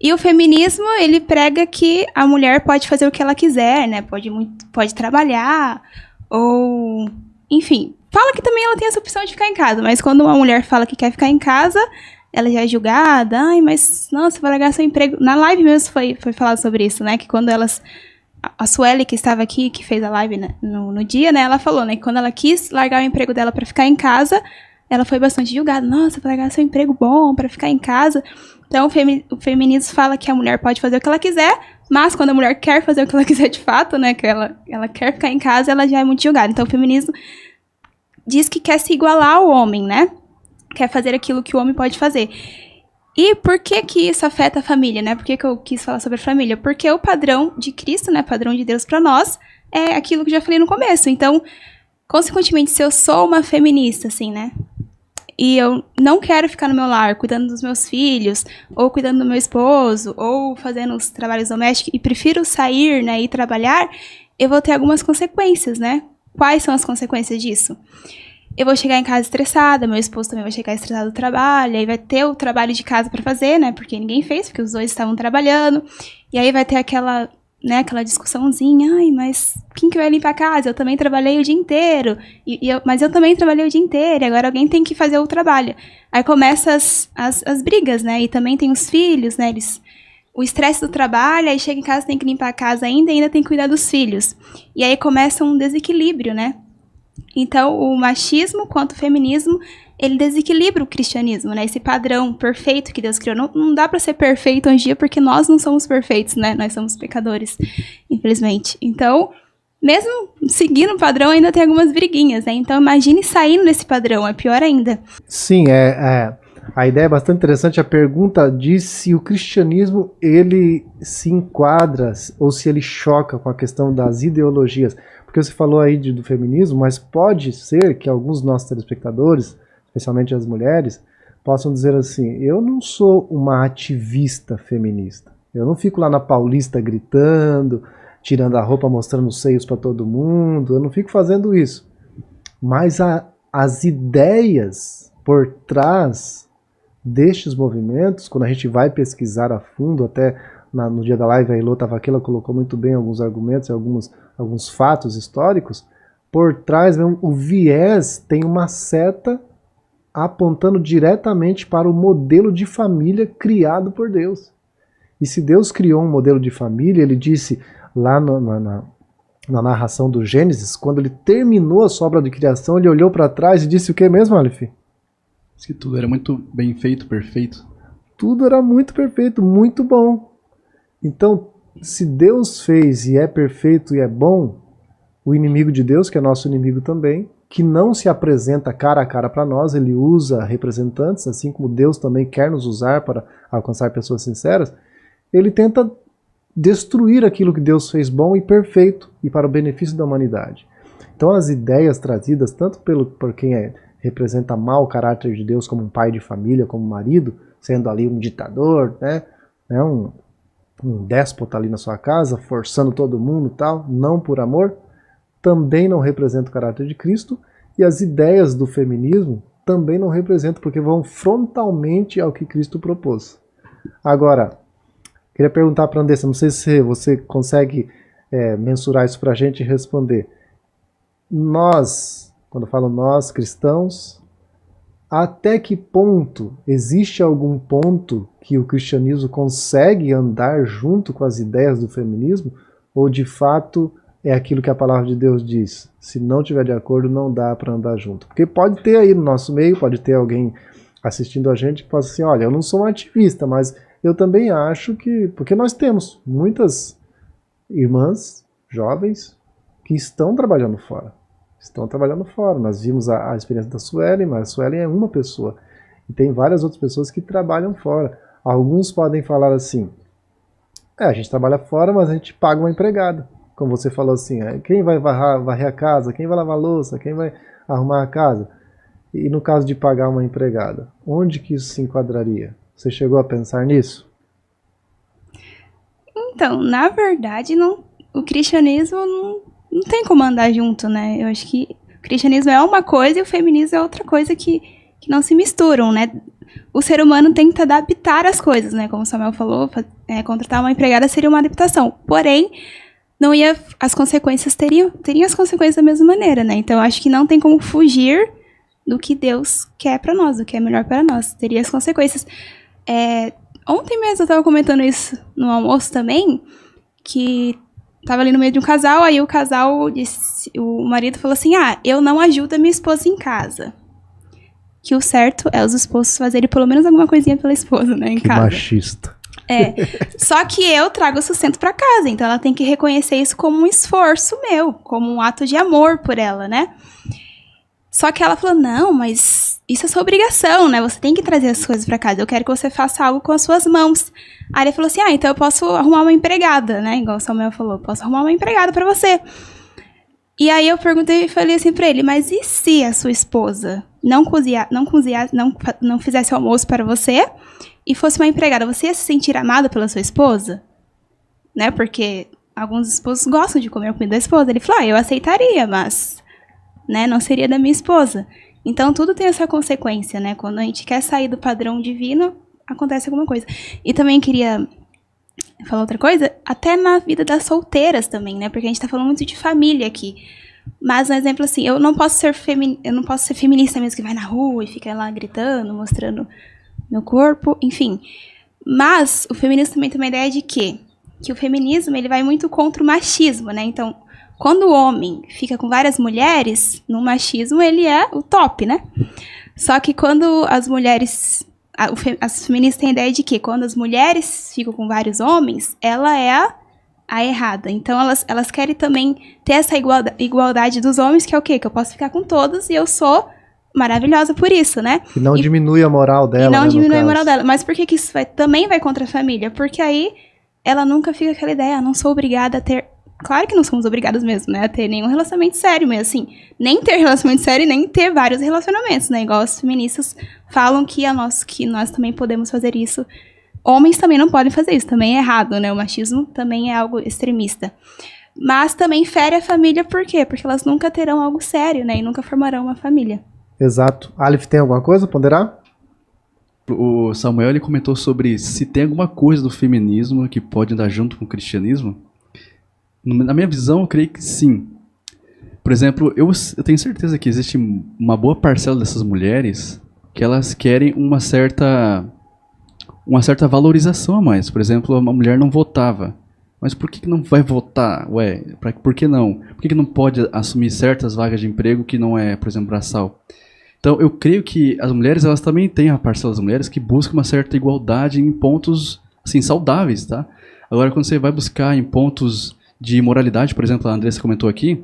E o feminismo, ele prega que a mulher pode fazer o que ela quiser, né? Pode trabalhar, ou... Enfim, fala que também ela tem essa opção de ficar em casa, mas quando uma mulher fala que quer ficar em casa, ela já é julgada. Ai, mas, nossa, vai largar seu emprego. Na live mesmo foi falado sobre isso, né? Que quando elas... A Sueli, que estava aqui, que fez a live, né, no dia, né, ela falou, né, que quando ela quis largar o emprego dela para ficar em casa, ela foi bastante julgada. Nossa, vai largar seu emprego bom para ficar em casa. Então, o feminismo fala que a mulher pode fazer o que ela quiser, mas quando a mulher quer fazer o que ela quiser de fato, né, que ela quer ficar em casa, ela já é muito julgada. Então, o feminismo diz que quer se igualar ao homem, né, quer fazer aquilo que o homem pode fazer. E por que isso afeta a família, né? Por que eu quis falar sobre a família? Porque o padrão de Cristo, né? Padrão de Deus para nós é aquilo que eu já falei no começo. Então, consequentemente, se eu sou uma feminista, assim, né? E eu não quero ficar no meu lar cuidando dos meus filhos, ou cuidando do meu esposo, ou fazendo os trabalhos domésticos, e prefiro sair, né? E trabalhar, eu vou ter algumas consequências, né? Quais são as consequências disso? Eu vou chegar em casa estressada, meu esposo também vai chegar estressado do trabalho, aí vai ter o trabalho de casa para fazer, né, porque ninguém fez, porque os dois estavam trabalhando, e aí vai ter aquela discussãozinha, ai, mas quem que vai limpar a casa? Eu também trabalhei o dia inteiro, mas eu também trabalhei o dia inteiro, e agora alguém tem que fazer o trabalho. Aí começam as brigas, né, e também tem os filhos, né, o estresse do trabalho, aí chega em casa, tem que limpar a casa ainda tem que cuidar dos filhos. E aí começa um desequilíbrio, né. Então, o machismo quanto o feminismo, ele desequilibra o cristianismo, né? Esse padrão perfeito que Deus criou. Não dá para ser perfeito hoje em dia, porque nós não somos perfeitos, né? Nós somos pecadores, infelizmente. Então, mesmo seguindo o padrão, ainda tem algumas briguinhas, né? Então imagine saindo desse padrão, é pior ainda. Sim, a ideia é bastante interessante. A pergunta diz se o cristianismo ele se enquadra ou se ele choca com a questão das ideologias. Porque você falou aí do feminismo, mas pode ser que alguns dos nossos telespectadores, especialmente as mulheres, possam dizer assim: eu não sou uma ativista feminista. Eu não fico lá na Paulista gritando, tirando a roupa, mostrando os seios para todo mundo. Eu não fico fazendo isso. Mas as ideias por trás destes movimentos, quando a gente vai pesquisar a fundo, até no dia da live a Elô Tavaquela colocou muito bem alguns argumentos e alguns fatos históricos, por trás mesmo, o viés tem uma seta apontando diretamente para o modelo de família criado por Deus. E se Deus criou um modelo de família, ele disse lá na narração do Gênesis, quando ele terminou a sua obra de criação, ele olhou para trás e disse o que mesmo, Aleph? Diz que tudo era muito bem feito, perfeito. Tudo era muito perfeito, muito bom. Então, se Deus fez e é perfeito e é bom, o inimigo de Deus, que é nosso inimigo também, que não se apresenta cara a cara para nós, ele usa representantes, assim como Deus também quer nos usar para alcançar pessoas sinceras, ele tenta destruir aquilo que Deus fez bom e perfeito e para o benefício da humanidade. Então as ideias trazidas tanto por quem representa mal o caráter de Deus como um pai de família, como um marido, sendo ali um ditador, né, um déspota ali na sua casa, forçando todo mundo e tal, não por amor, também não representa o caráter de Cristo, e as ideias do feminismo também não representam, porque vão frontalmente ao que Cristo propôs. Agora, queria perguntar para a Andressa, não sei se você consegue mensurar isso para a gente e responder. Nós, quando eu falo nós, cristãos, até que ponto, existe algum ponto que o cristianismo consegue andar junto com as ideias do feminismo, ou de fato é aquilo que a palavra de Deus diz? Se não tiver de acordo, não dá para andar junto. Porque pode ter aí no nosso meio, pode ter alguém assistindo a gente que possa assim, olha, eu não sou um ativista, mas eu também acho que... Porque nós temos muitas irmãs jovens que estão trabalhando fora. Nós vimos a experiência da Suelen, mas a Suelen é uma pessoa. E tem várias outras pessoas que trabalham fora. Alguns podem falar assim, a gente trabalha fora, mas a gente paga uma empregada. Como você falou assim, quem vai varrer a casa, quem vai lavar a louça, quem vai arrumar a casa? E no caso de pagar uma empregada, onde que isso se enquadraria? Você chegou a pensar nisso? Então, na verdade, o cristianismo não tem como andar junto, né? Eu acho que o cristianismo é uma coisa e o feminismo é outra coisa que não se misturam, né? O ser humano tenta adaptar as coisas, né? Como o Samuel falou, contratar uma empregada seria uma adaptação. Porém, as consequências teriam as consequências da mesma maneira, né? Então, eu acho que não tem como fugir do que Deus quer para nós, do que é melhor para nós. Teria as consequências. Ontem mesmo eu estava comentando isso no almoço também, que tava ali no meio de um casal, aí o casal disse, o marido falou assim, eu não ajudo a minha esposa em casa. Que o certo é os esposos fazerem pelo menos alguma coisinha pela esposa, né, em casa. Machista. Só que eu trago o sustento pra casa, então ela tem que reconhecer isso como um esforço meu, como um ato de amor por ela, né? Só que ela falou, não, mas isso é sua obrigação, né? Você tem que trazer as coisas pra casa, eu quero que você faça algo com as suas mãos. Aí ele falou assim, então eu posso arrumar uma empregada, né? Igual o Samuel falou, posso arrumar uma empregada pra você. E aí eu perguntei e falei assim pra ele, mas e se a sua esposa não fizesse o almoço para você e fosse uma empregada, você ia se sentir amada pela sua esposa? Né? Porque alguns esposos gostam de comer a comida da esposa. Ele falou, eu aceitaria, mas né, não seria da minha esposa. Então tudo tem essa consequência, né? Quando a gente quer sair do padrão divino, acontece alguma coisa. E também queria falar outra coisa, até na vida das solteiras também, né? Porque a gente tá falando muito de família aqui. Mas, um exemplo assim, eu não posso ser feminista mesmo, que vai na rua e fica lá gritando, mostrando meu corpo, enfim. Mas o feminismo também tem uma ideia de quê? Que o feminismo ele vai muito contra o machismo, né? Então, quando o homem fica com várias mulheres, no machismo ele é o top, né? Só que quando as mulheres... As feministas têm a ideia de que quando as mulheres ficam com vários homens, ela é a errada. Então, elas querem também ter essa igualdade dos homens, que é o quê? Que eu posso ficar com todos e eu sou maravilhosa por isso, né? E não diminui a moral dela, e não né, diminui a moral dela. Mas por que isso também vai contra a família? Porque aí ela nunca fica com aquela ideia, não sou obrigada a ter... Claro que não somos obrigados mesmo, né? A ter nenhum relacionamento sério, mas assim, nem ter relacionamento sério e nem ter vários relacionamentos, né? Igual as feministas falam que nós também podemos fazer isso. Homens também não podem fazer isso, também é errado, né? O machismo também é algo extremista. Mas também fere a família, por quê? Porque elas nunca terão algo sério, né? E nunca formarão uma família. Exato. Aleph, tem alguma coisa a ponderar? O Samuel ele comentou sobre se tem alguma coisa do feminismo que pode andar junto com o cristianismo. Na minha visão, eu creio que sim. Por exemplo, eu tenho certeza que existe uma boa parcela dessas mulheres que elas querem uma certa valorização a mais. Por exemplo, uma mulher não votava. Mas por que não vai votar? Ué, por que não? Por que não pode assumir certas vagas de emprego que não é, por exemplo, braçal? Então, eu creio que as mulheres, elas também têm a parcela das mulheres que busca uma certa igualdade em pontos, assim, saudáveis, tá? Agora, quando você vai buscar em pontos de moralidade, por exemplo, a Andressa comentou aqui,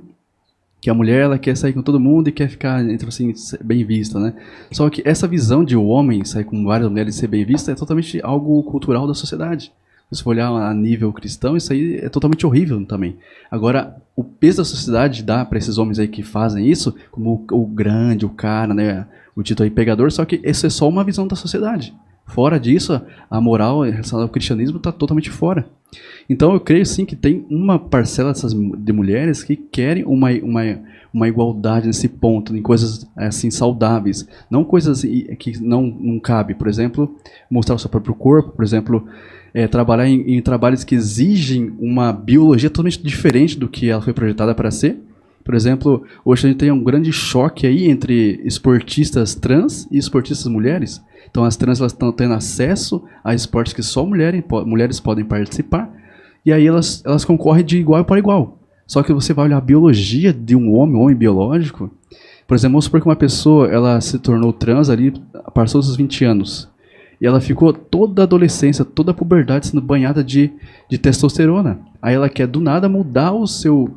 que a mulher, ela quer sair com todo mundo e quer ficar, entre assim, bem vista, né? Só que essa visão de o homem sair com várias mulheres e ser bem vista é totalmente algo cultural da sociedade. Se for olhar a nível cristão, isso aí é totalmente horrível também. Agora, o peso da sociedade dá para esses homens aí que fazem isso, como o grande, o cara, né? O dito aí pegador, só que isso é só uma visão da sociedade. Fora disso, a moral em relação ao cristianismo está totalmente fora. Então eu creio sim que tem uma parcela de mulheres que querem uma igualdade nesse ponto, em coisas assim saudáveis, não coisas que não cabe. Por exemplo, mostrar o seu próprio corpo, por exemplo, trabalhar em trabalhos que exigem uma biologia totalmente diferente do que ela foi projetada para ser. Por exemplo, hoje a gente tem um grande choque aí entre esportistas trans e esportistas mulheres. Então as trans estão tendo acesso a esportes que só mulheres podem participar, e aí elas concorrem de igual para igual. Só que você vai olhar a biologia de um homem biológico, por exemplo, vamos supor que uma pessoa ela se tornou trans ali, passou dos 20 anos, e ela ficou toda a adolescência, toda a puberdade sendo banhada de testosterona. Aí ela quer do nada mudar o seu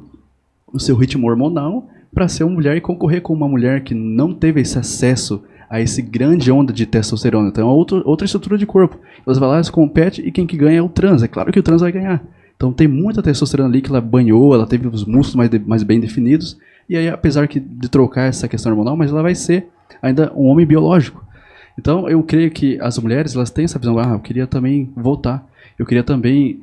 ritmo hormonal para ser uma mulher e concorrer com uma mulher que não teve esse acesso a esse grande onda de testosterona. Então é outra estrutura de corpo. Elas vão lá, elas competem e quem que ganha é o trans. É claro que o trans vai ganhar. Então tem muita testosterona ali que ela banhou, ela teve os músculos mais bem definidos. E aí, apesar de trocar essa questão hormonal, mas ela vai ser ainda um homem biológico. Então eu creio que as mulheres elas têm essa visão, eu queria também votar. Eu queria também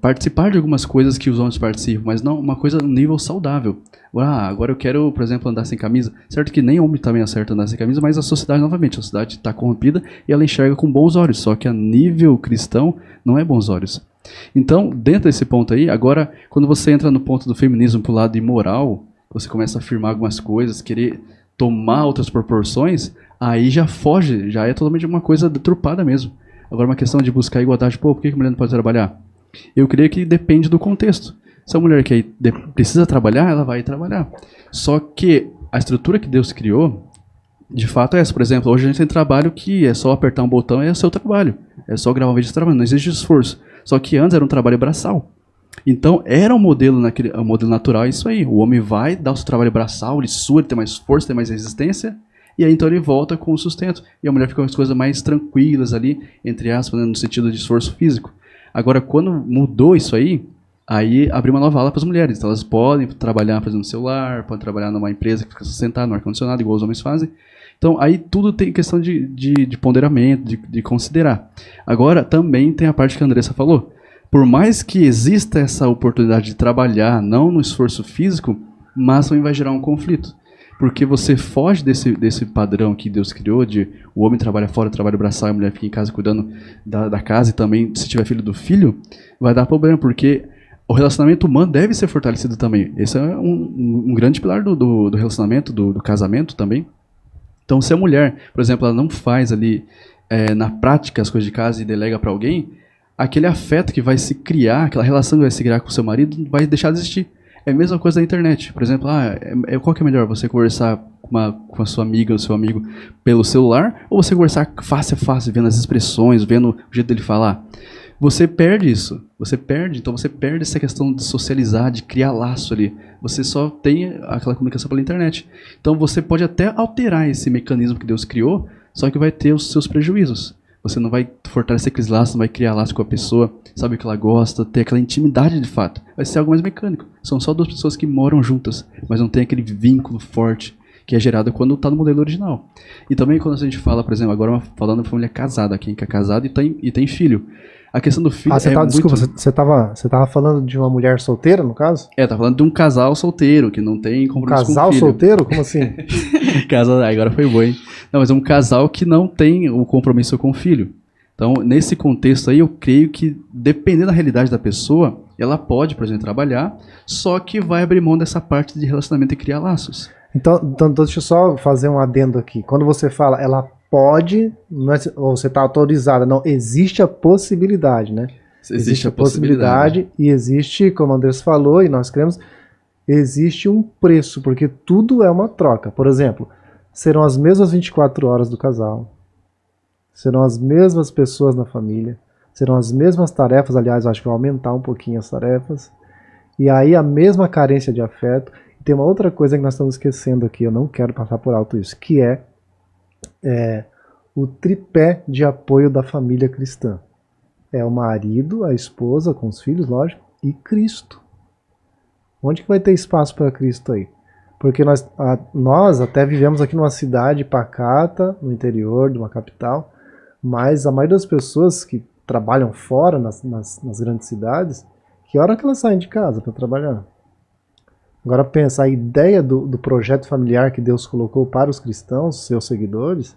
participar de algumas coisas que os homens participam, mas não uma coisa no nível saudável. Agora eu quero, por exemplo, andar sem camisa. Certo que nem homem também acerta andar sem camisa, mas a sociedade, novamente, a sociedade está corrompida e ela enxerga com bons olhos, só que a nível cristão não é bons olhos. Então, dentro desse ponto aí, agora, quando você entra no ponto do feminismo pro lado imoral, você começa a afirmar algumas coisas, querer tomar outras proporções, aí já foge, já é totalmente uma coisa deturpada mesmo. Agora, uma questão de buscar igualdade, por que a mulher não pode trabalhar? Eu creio que depende do contexto. Se a mulher que precisa trabalhar, ela vai trabalhar. Só que a estrutura que Deus criou, de fato é essa. Por exemplo, hoje a gente tem trabalho que é só apertar um botão e é o seu trabalho. É só gravar um vídeo de trabalho, não existe esforço. Só que antes era um trabalho braçal. Então era um modelo natural, isso aí. O homem vai dar o seu trabalho braçal, ele sua, ele tem mais força, tem mais resistência. E aí então ele volta com o sustento. E a mulher fica com as coisas mais tranquilas ali, entre aspas, né, no sentido de esforço físico. Agora, quando mudou isso aí abriu uma nova ala para as mulheres. Então elas podem trabalhar, por exemplo, no celular, podem trabalhar numa empresa que fica sentada no ar-condicionado, igual os homens fazem. Então aí tudo tem questão de ponderamento, de considerar. Agora também tem a parte que a Andressa falou. Por mais que exista essa oportunidade de trabalhar, não no esforço físico, mas também vai gerar um conflito. Porque você foge desse padrão que Deus criou, de o homem trabalha fora, trabalha braçal, e a mulher fica em casa cuidando da casa e também, se tiver filho do filho, vai dar problema, porque o relacionamento humano deve ser fortalecido também. Esse é um grande pilar do relacionamento, do casamento também. Então, se a mulher, por exemplo, ela não faz ali na prática as coisas de casa e delega para alguém, aquele afeto que vai se criar, aquela relação que vai se criar com o seu marido, vai deixar de existir. É a mesma coisa da internet. Por exemplo, qual que é melhor? Você conversar com a sua amiga ou seu amigo pelo celular, ou você conversar face a face, vendo as expressões, vendo o jeito dele falar? você perde isso. Então você perde essa questão de socializar, de criar laço ali. Você só tem aquela comunicação pela internet. Então você pode até alterar esse mecanismo que Deus criou, só que vai ter os seus prejuízos. Você não vai fortalecer aqueles laços, não vai criar laço com a pessoa, sabe o que ela gosta, ter aquela intimidade de fato. Vai ser algo mais mecânico. São só duas pessoas que moram juntas, mas não tem aquele vínculo forte que é gerado quando está no modelo original. E também quando a gente fala, por exemplo, agora falando de família casada, quem que é casado e tem filho. A questão do filho Desculpa, você tava falando de uma mulher solteira, no caso? Tá falando de um casal solteiro, que não tem compromisso com o filho. Casal solteiro? Como assim? Agora foi bom, hein? Não, mas é um casal que não tem o compromisso com o filho. Então, nesse contexto aí, eu creio que, dependendo da realidade da pessoa, ela pode, por exemplo, trabalhar, só que vai abrir mão dessa parte de relacionamento e criar laços. Então deixa eu só fazer um adendo aqui. Quando você fala, ela pode, não é, ou você está autorizada, não, existe a possibilidade, né? Existe a possibilidade. E existe, como o Andrés falou, e nós cremos, existe um preço, porque tudo é uma troca. Por exemplo, serão as mesmas 24 horas do casal, serão as mesmas pessoas na família, serão as mesmas tarefas, aliás, eu acho que vai aumentar um pouquinho as tarefas, e aí a mesma carência de afeto. Tem uma outra coisa que nós estamos esquecendo aqui, eu não quero passar por alto isso, que é o tripé de apoio da família cristã. É o marido, a esposa, com os filhos, lógico, e Cristo. Onde que vai ter espaço para Cristo aí? Porque nós até vivemos aqui numa cidade pacata, no interior de uma capital, mas a maioria das pessoas que trabalham fora, nas grandes cidades, que hora que elas saem de casa para trabalhar? Agora pensa, a ideia do projeto familiar que Deus colocou para os cristãos, seus seguidores,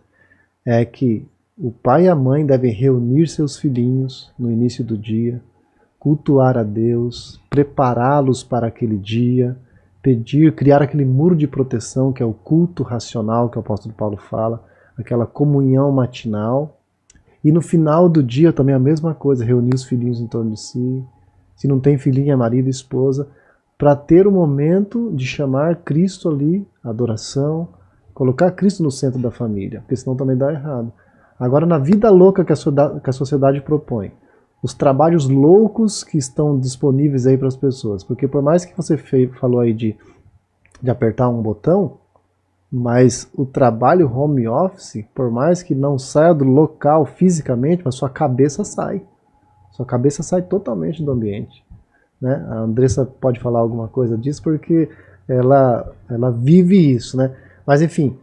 é que o pai e a mãe devem reunir seus filhinhos no início do dia, cultuar a Deus, prepará-los para aquele dia, criar aquele muro de proteção que é o culto racional que o apóstolo Paulo fala, aquela comunhão matinal, e no final do dia também a mesma coisa, reunir os filhinhos em torno de si, se não tem filhinha, marido e esposa, para ter o momento de chamar Cristo ali, adoração, colocar Cristo no centro da família, porque senão também dá errado. Agora, na vida louca que a sociedade propõe, os trabalhos loucos que estão disponíveis aí para as pessoas, porque por mais que você falou aí de apertar um botão, mas o trabalho home office, por mais que não saia do local fisicamente, mas sua cabeça sai. Sua cabeça sai totalmente do ambiente. Né? A Andressa pode falar alguma coisa disso porque ela vive isso, né? Mas enfim,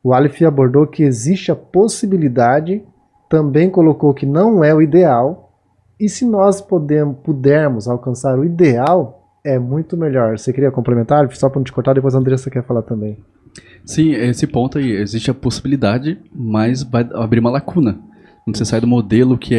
o Aleph abordou que existe a possibilidade, também colocou que não é o ideal, e se nós pudermos alcançar o ideal, é muito melhor. Você queria complementar, Aleph? Só para não te cortar, depois a Andressa quer falar também. Sim, esse ponto aí, existe a possibilidade, mas vai abrir uma lacuna. Quando você sai do modelo que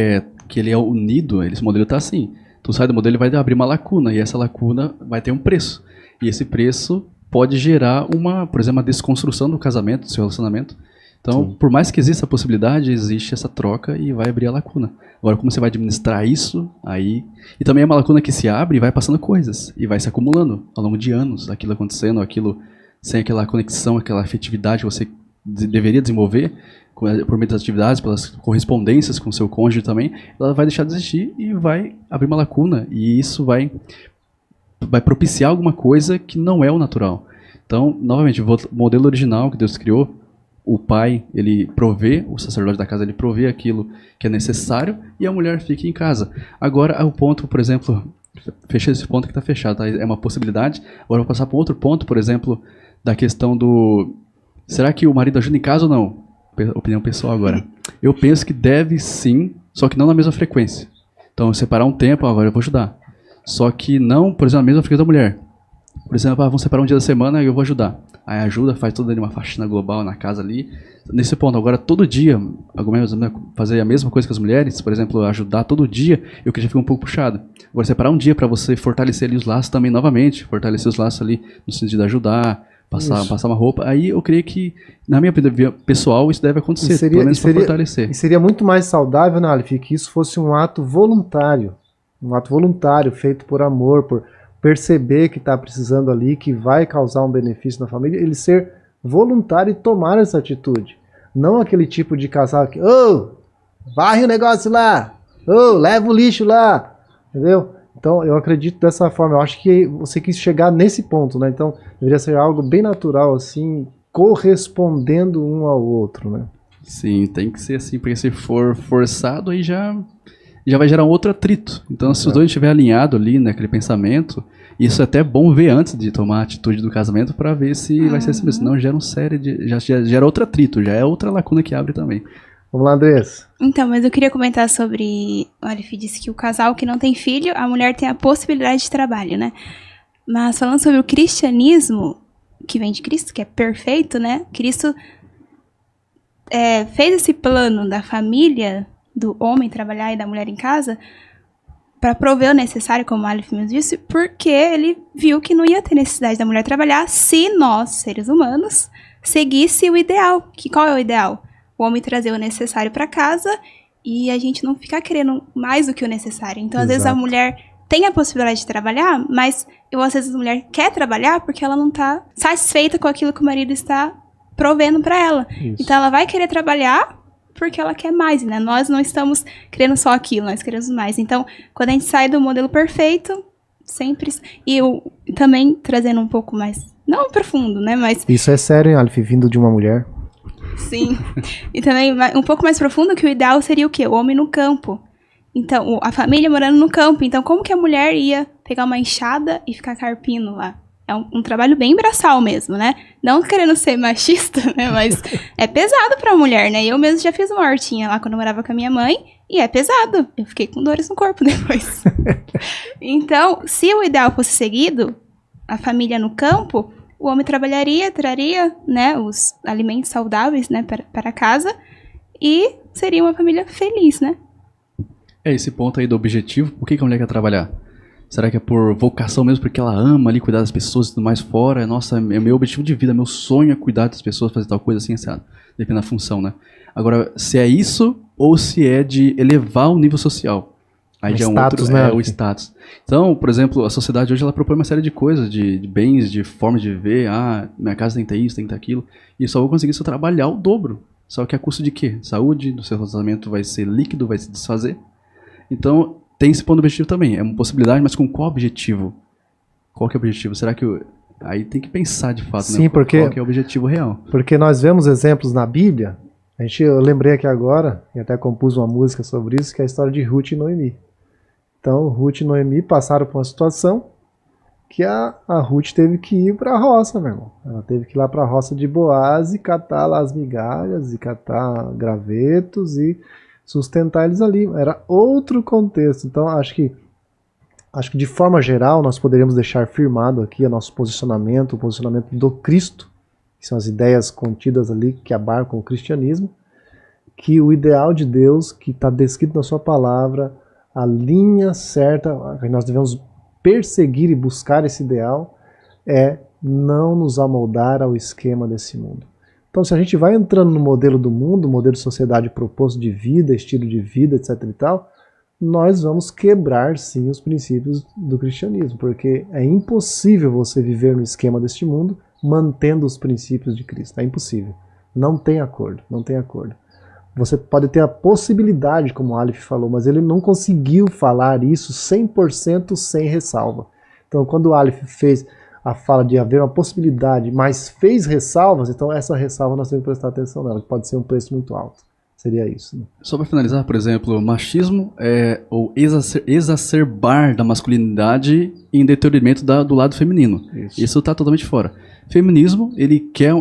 ele é unido, esse modelo está assim. Tu sai do modelo e vai abrir uma lacuna, e essa lacuna vai ter um preço. E esse preço pode gerar por exemplo, uma desconstrução do casamento, do seu relacionamento. Então, sim, por mais que exista a possibilidade, existe essa troca e vai abrir a lacuna. Agora, como você vai administrar isso, aí... E também é uma lacuna que se abre e vai passando coisas, e vai se acumulando ao longo de anos, aquilo acontecendo, aquilo sem aquela conexão, aquela afetividade que você deveria desenvolver, por meio das atividades, pelas correspondências com o seu cônjuge também, ela vai deixar de existir e vai abrir uma lacuna, e isso vai propiciar alguma coisa que não é o natural. Então, novamente, o modelo original que Deus criou, o pai, ele provê, o sacerdote da casa, ele provê aquilo que é necessário, e a mulher fica em casa. Agora, o ponto, por exemplo, fechei esse ponto que está fechado, tá? É uma possibilidade. Agora eu vou passar para um outro ponto, por exemplo, da questão do... Será que o marido ajuda em casa ou não? Opinião pessoal agora. Eu penso que deve sim, só que não na mesma frequência. Então, separar um tempo, agora eu vou ajudar. Só que não, por exemplo, na mesma frequência da mulher. Por exemplo, vamos separar um dia da semana e eu vou ajudar. Aí ajuda, faz toda uma faxina global na casa ali. Nesse ponto, agora todo dia, fazer a mesma coisa que as mulheres, por exemplo, ajudar todo dia, eu que já fico um pouco puxado. Agora, separar um dia para você fortalecer ali os laços também novamente, fortalecer os laços ali no sentido de ajudar, passar uma roupa. Aí eu creio que, na minha opinião pessoal, isso deve acontecer, pelo menos para fortalecer. E seria muito mais saudável, né, Aleph, que isso fosse um ato voluntário feito por amor, por perceber que está precisando ali, que vai causar um benefício na família, ele ser voluntário e tomar essa atitude. Não aquele tipo de casal que, varre o negócio lá, Ô, leva o lixo lá, entendeu? Então, eu acredito dessa forma. Eu acho que você quis chegar nesse ponto, né? Então, deveria ser algo bem natural, assim, correspondendo um ao outro, né? Sim, tem que ser assim, porque se for forçado, aí já vai gerar um outro atrito. Então, se os dois estiverem alinhados ali naquele pensamento, isso é até bom ver antes de tomar a atitude do casamento para ver se vai ser assim mesmo. Senão gera já gera outro atrito, já é outra lacuna que abre também. Vamos lá, Andressa. Então, mas eu queria comentar sobre... O Aleph disse que o casal que não tem filho, a mulher tem a possibilidade de trabalho, né? Mas falando sobre o cristianismo, que vem de Cristo, que é perfeito, né? Cristo fez esse plano da família, do homem trabalhar e da mulher em casa, para prover o necessário, como o Aleph mesmo disse, porque ele viu que não ia ter necessidade da mulher trabalhar se nós, seres humanos, seguisse o ideal. Qual é o ideal? O homem trazer o necessário para casa e a gente não ficar querendo mais do que o necessário. Então, às vezes, a mulher tem a possibilidade de trabalhar, mas às vezes a mulher quer trabalhar porque ela não está satisfeita com aquilo que o marido está provendo para ela. Isso. Então, ela vai querer trabalhar porque ela quer mais, né? Nós não estamos querendo só aquilo, nós queremos mais. Então, quando a gente sai do modelo perfeito, sempre... E eu também trazendo um pouco mais... Não profundo, né? Mas... Isso é sério, hein, Aleph? Vindo de uma mulher... Sim. E também um pouco mais profundo que o ideal seria o quê? O homem no campo. Então, a família morando no campo. Então, como que a mulher ia pegar uma enxada e ficar carpindo lá? É um trabalho bem braçal mesmo, né? Não querendo ser machista, né? Mas é pesado pra mulher, né? Eu mesmo já fiz uma hortinha lá quando eu morava com a minha mãe e é pesado. Eu fiquei com dores no corpo depois. Então, se o ideal fosse seguido, a família no campo... O homem trabalharia, traria, né, os alimentos saudáveis, né, para casa e seria uma família feliz, né? Esse ponto aí do objetivo, por que a mulher quer trabalhar? Será que é por vocação mesmo, porque ela ama ali cuidar das pessoas e tudo mais fora? Nossa, é meu objetivo de vida, meu sonho é cuidar das pessoas, fazer tal coisa assim, assim, depende da função, né? Agora, se é isso ou se é de elevar o nível social. Aí já é um status, outro, né? O status. Então, por exemplo, a sociedade hoje ela propõe uma série de coisas, de bens, de formas de viver. Ah, minha casa tem que ter isso, tem que ter aquilo. E só vou conseguir se eu trabalhar o dobro. Só que a custo de quê? Saúde, do seu relacionamento vai ser líquido, vai se desfazer. Então, tem esse ponto objetivo também. É uma possibilidade, mas com qual objetivo? Qual que é o objetivo? Será que aí tem que pensar de fato, sim, né? Porque, qual que é o objetivo real? Porque nós vemos exemplos na Bíblia. Eu lembrei aqui agora, e até compus uma música sobre isso, que é a história de Ruth e Noemi. Então, Ruth e Noemi passaram por uma situação que a Ruth teve que ir para a roça, meu irmão. Ela teve que ir lá para a roça de Boaz e catar lá as migalhas, e catar gravetos e sustentar eles ali. Era outro contexto. Então, acho que de forma geral nós poderíamos deixar firmado aqui o nosso posicionamento, o posicionamento do Cristo, que são as ideias contidas ali que abarcam o cristianismo, que o ideal de Deus, que está descrito na sua palavra, a linha certa, que nós devemos perseguir e buscar esse ideal, é não nos amoldar ao esquema desse mundo. Então, se a gente vai entrando no modelo do mundo, modelo de sociedade proposto de vida, estilo de vida, etc. e tal, nós vamos quebrar, sim, os princípios do cristianismo, porque é impossível você viver no esquema deste mundo mantendo os princípios de Cristo. É impossível. Não tem acordo, não tem acordo. Você pode ter a possibilidade, como o Aleph falou, mas ele não conseguiu falar isso 100% sem ressalva. Então, quando o Aleph fez a fala de haver uma possibilidade, mas fez ressalvas, então essa ressalva nós temos que prestar atenção nela, que pode ser um preço muito alto. Seria isso. Né? Só para finalizar, por exemplo, machismo é o exacerbar da masculinidade em detrimento do lado feminino. Isso está totalmente fora. Feminismo,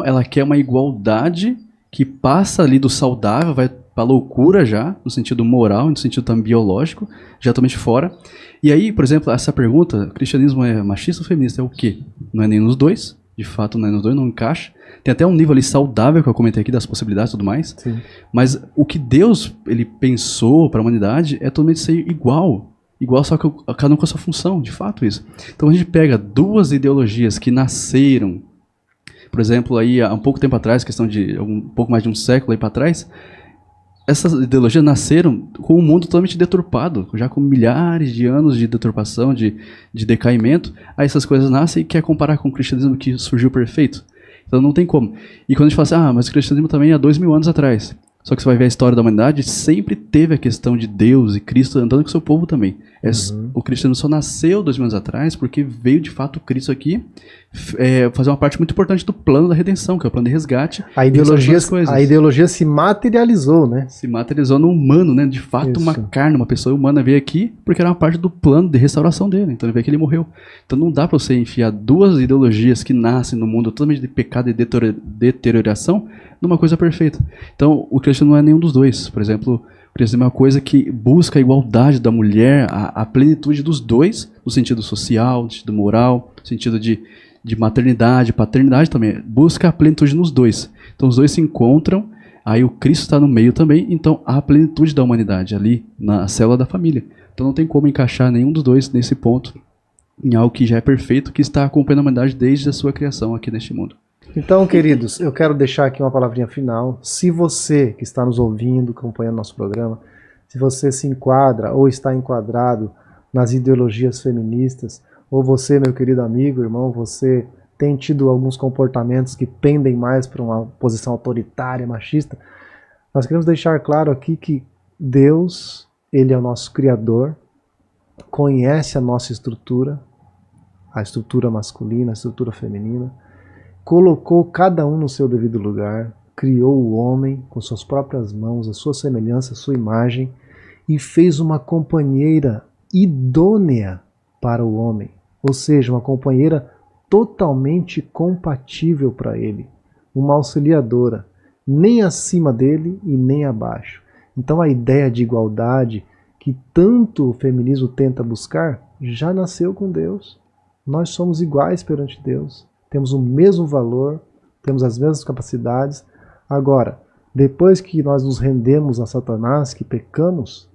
ela quer uma igualdade que passa ali do saudável, vai pra loucura já, no sentido moral, no sentido também biológico, já totalmente fora. E aí, por exemplo, essa pergunta, cristianismo é machista ou feminista? É o quê? Não é nem nos dois, de fato não é nos dois, não encaixa. Tem até um nível ali saudável que eu comentei aqui das possibilidades e tudo mais. Sim. Mas o que Deus ele pensou para a humanidade é totalmente ser igual, só que cada um com a sua função, de fato isso. Então a gente pega duas ideologias que nasceram, por exemplo, aí há um pouco tempo atrás, questão de um pouco mais de um século aí para trás, essas ideologias nasceram com um mundo totalmente deturpado, já com milhares de anos de deturpação, de decaimento. Aí essas coisas nascem e quer comparar com o cristianismo que surgiu perfeito. Então não tem como. E quando a gente fala assim, mas o cristianismo também há 2000 anos atrás. Só que você vai ver a história da humanidade, sempre teve a questão de Deus e Cristo andando com o seu povo também. O cristianismo só nasceu 2000 anos atrás porque veio de fato Cristo aqui fazer uma parte muito importante do plano da redenção, que é o plano de resgate. A ideologia se materializou, né? Se materializou no humano, né? De fato, uma carne, uma pessoa humana veio aqui porque era uma parte do plano de restauração dele. Então ele veio que ele morreu. Então não dá para você enfiar duas ideologias que nascem no mundo totalmente de pecado e deterioração numa coisa perfeita. Então o cristianismo não é nenhum dos dois. Por exemplo, o cristianismo é uma coisa que busca a igualdade da mulher, a plenitude dos dois, no sentido social, no sentido moral, no sentido de maternidade, paternidade também. Busca a plenitude nos dois. Então os dois se encontram, aí o Cristo está no meio também, então há a plenitude da humanidade ali, na célula da família. Então não tem como encaixar nenhum dos dois nesse ponto, em algo que já é perfeito, que está acompanhando a humanidade desde a sua criação aqui neste mundo. Então, queridos, eu quero deixar aqui uma palavrinha final. Se você que está nos ouvindo, acompanhando nosso programa, se você se enquadra ou está enquadrado nas ideologias feministas, ou você, meu querido amigo, irmão, você tem tido alguns comportamentos que pendem mais para uma posição autoritária, machista, nós queremos deixar claro aqui que Deus, Ele é o nosso Criador, conhece a nossa estrutura, a estrutura masculina, a estrutura feminina, colocou cada um no seu devido lugar, criou o homem com suas próprias mãos, a sua semelhança, a sua imagem, e fez uma companheira idônea para o homem, ou seja, uma companheira totalmente compatível para ele, uma auxiliadora, nem acima dele e nem abaixo. Então a ideia de igualdade que tanto o feminismo tenta buscar já nasceu com Deus. Nós somos iguais perante Deus. Temos o mesmo valor, temos as mesmas capacidades. Agora, depois que nós nos rendemos a Satanás, que pecamos,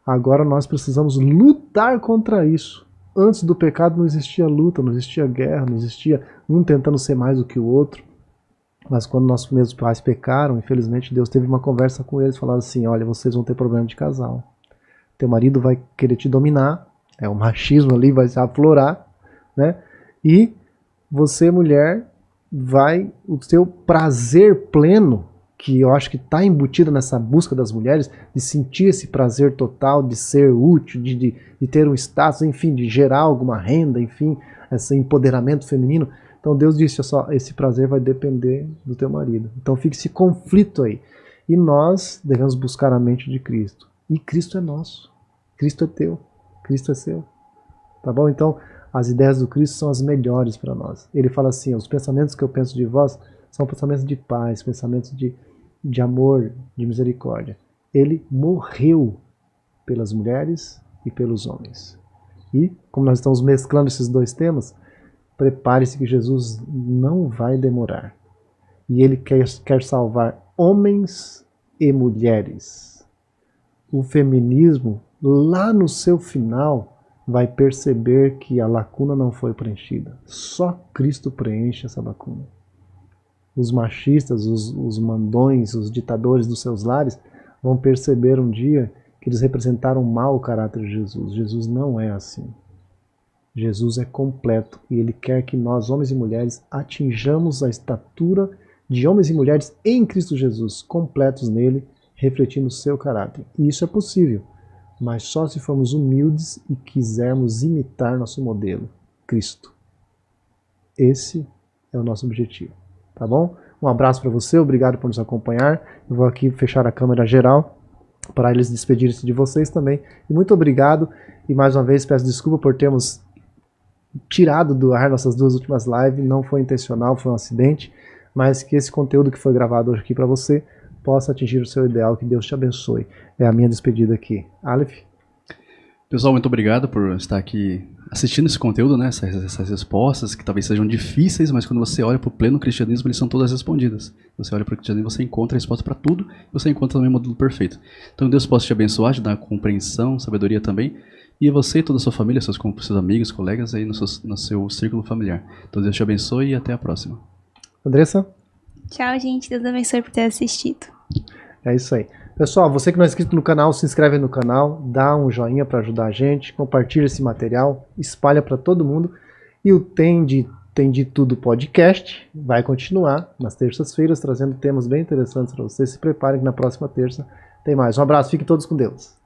agora nós precisamos lutar contra isso. Antes do pecado não existia luta, não existia guerra, não existia um tentando ser mais do que o outro. Mas quando nossos primeiros pais pecaram, infelizmente Deus teve uma conversa com eles, falando assim, olha, vocês vão ter problema de casal. Teu marido vai querer te dominar, o machismo ali vai se aflorar, né? E você, mulher, o seu prazer pleno, que eu acho que está embutido nessa busca das mulheres, de sentir esse prazer total, de ser útil, de ter um status, enfim, de gerar alguma renda, enfim, esse empoderamento feminino. Então Deus disse, esse prazer vai depender do teu marido. Então fica esse conflito aí. E nós devemos buscar a mente de Cristo. E Cristo é nosso. Cristo é teu. Cristo é seu. Tá bom? Então, as ideias do Cristo são as melhores para nós. Ele fala assim, os pensamentos que eu penso de vós são pensamentos de paz, pensamentos de amor, de misericórdia. Ele morreu pelas mulheres e pelos homens. E, como nós estamos mesclando esses dois temas, prepare-se que Jesus não vai demorar. E Ele quer salvar homens e mulheres. O feminismo, lá no seu final, vai perceber que a lacuna não foi preenchida. Só Cristo preenche essa lacuna. Os machistas, os mandões, os ditadores dos seus lares vão perceber um dia que eles representaram mal o caráter de Jesus. Jesus não é assim. Jesus é completo e Ele quer que nós, homens e mulheres, atinjamos a estatura de homens e mulheres em Cristo Jesus, completos nele, refletindo o seu caráter. E isso é possível, mas só se formos humildes e quisermos imitar nosso modelo, Cristo. Esse é o nosso objetivo, tá bom? Um abraço para você, obrigado por nos acompanhar. Eu vou aqui fechar a câmera geral para eles despedirem-se de vocês também. E muito obrigado, e mais uma vez peço desculpa por termos tirado do ar nossas duas últimas lives, não foi intencional, foi um acidente, mas que esse conteúdo que foi gravado hoje aqui para você possa atingir o seu ideal, que Deus te abençoe. É a minha despedida aqui. Aleph? Pessoal, muito obrigado por estar aqui assistindo esse conteúdo, né? Essas respostas que talvez sejam difíceis, mas quando você olha para o pleno cristianismo, eles são todas respondidas. Você olha para o cristianismo, você encontra a resposta para tudo, e você encontra também o modelo perfeito. Então Deus possa te abençoar, te dar compreensão, sabedoria também, e você e toda a sua família, seus amigos, colegas aí no seu círculo familiar. Então Deus te abençoe e até a próxima. Andressa? Tchau, gente. Deus abençoe por ter assistido. É isso aí. Pessoal, você que não é inscrito no canal, se inscreve no canal, dá um joinha para ajudar a gente, compartilha esse material, espalha para todo mundo. E o tem de Tem de Tudo podcast, vai continuar nas terças-feiras, trazendo temas bem interessantes para vocês. Se preparem que na próxima terça tem mais. Um abraço, fiquem todos com Deus.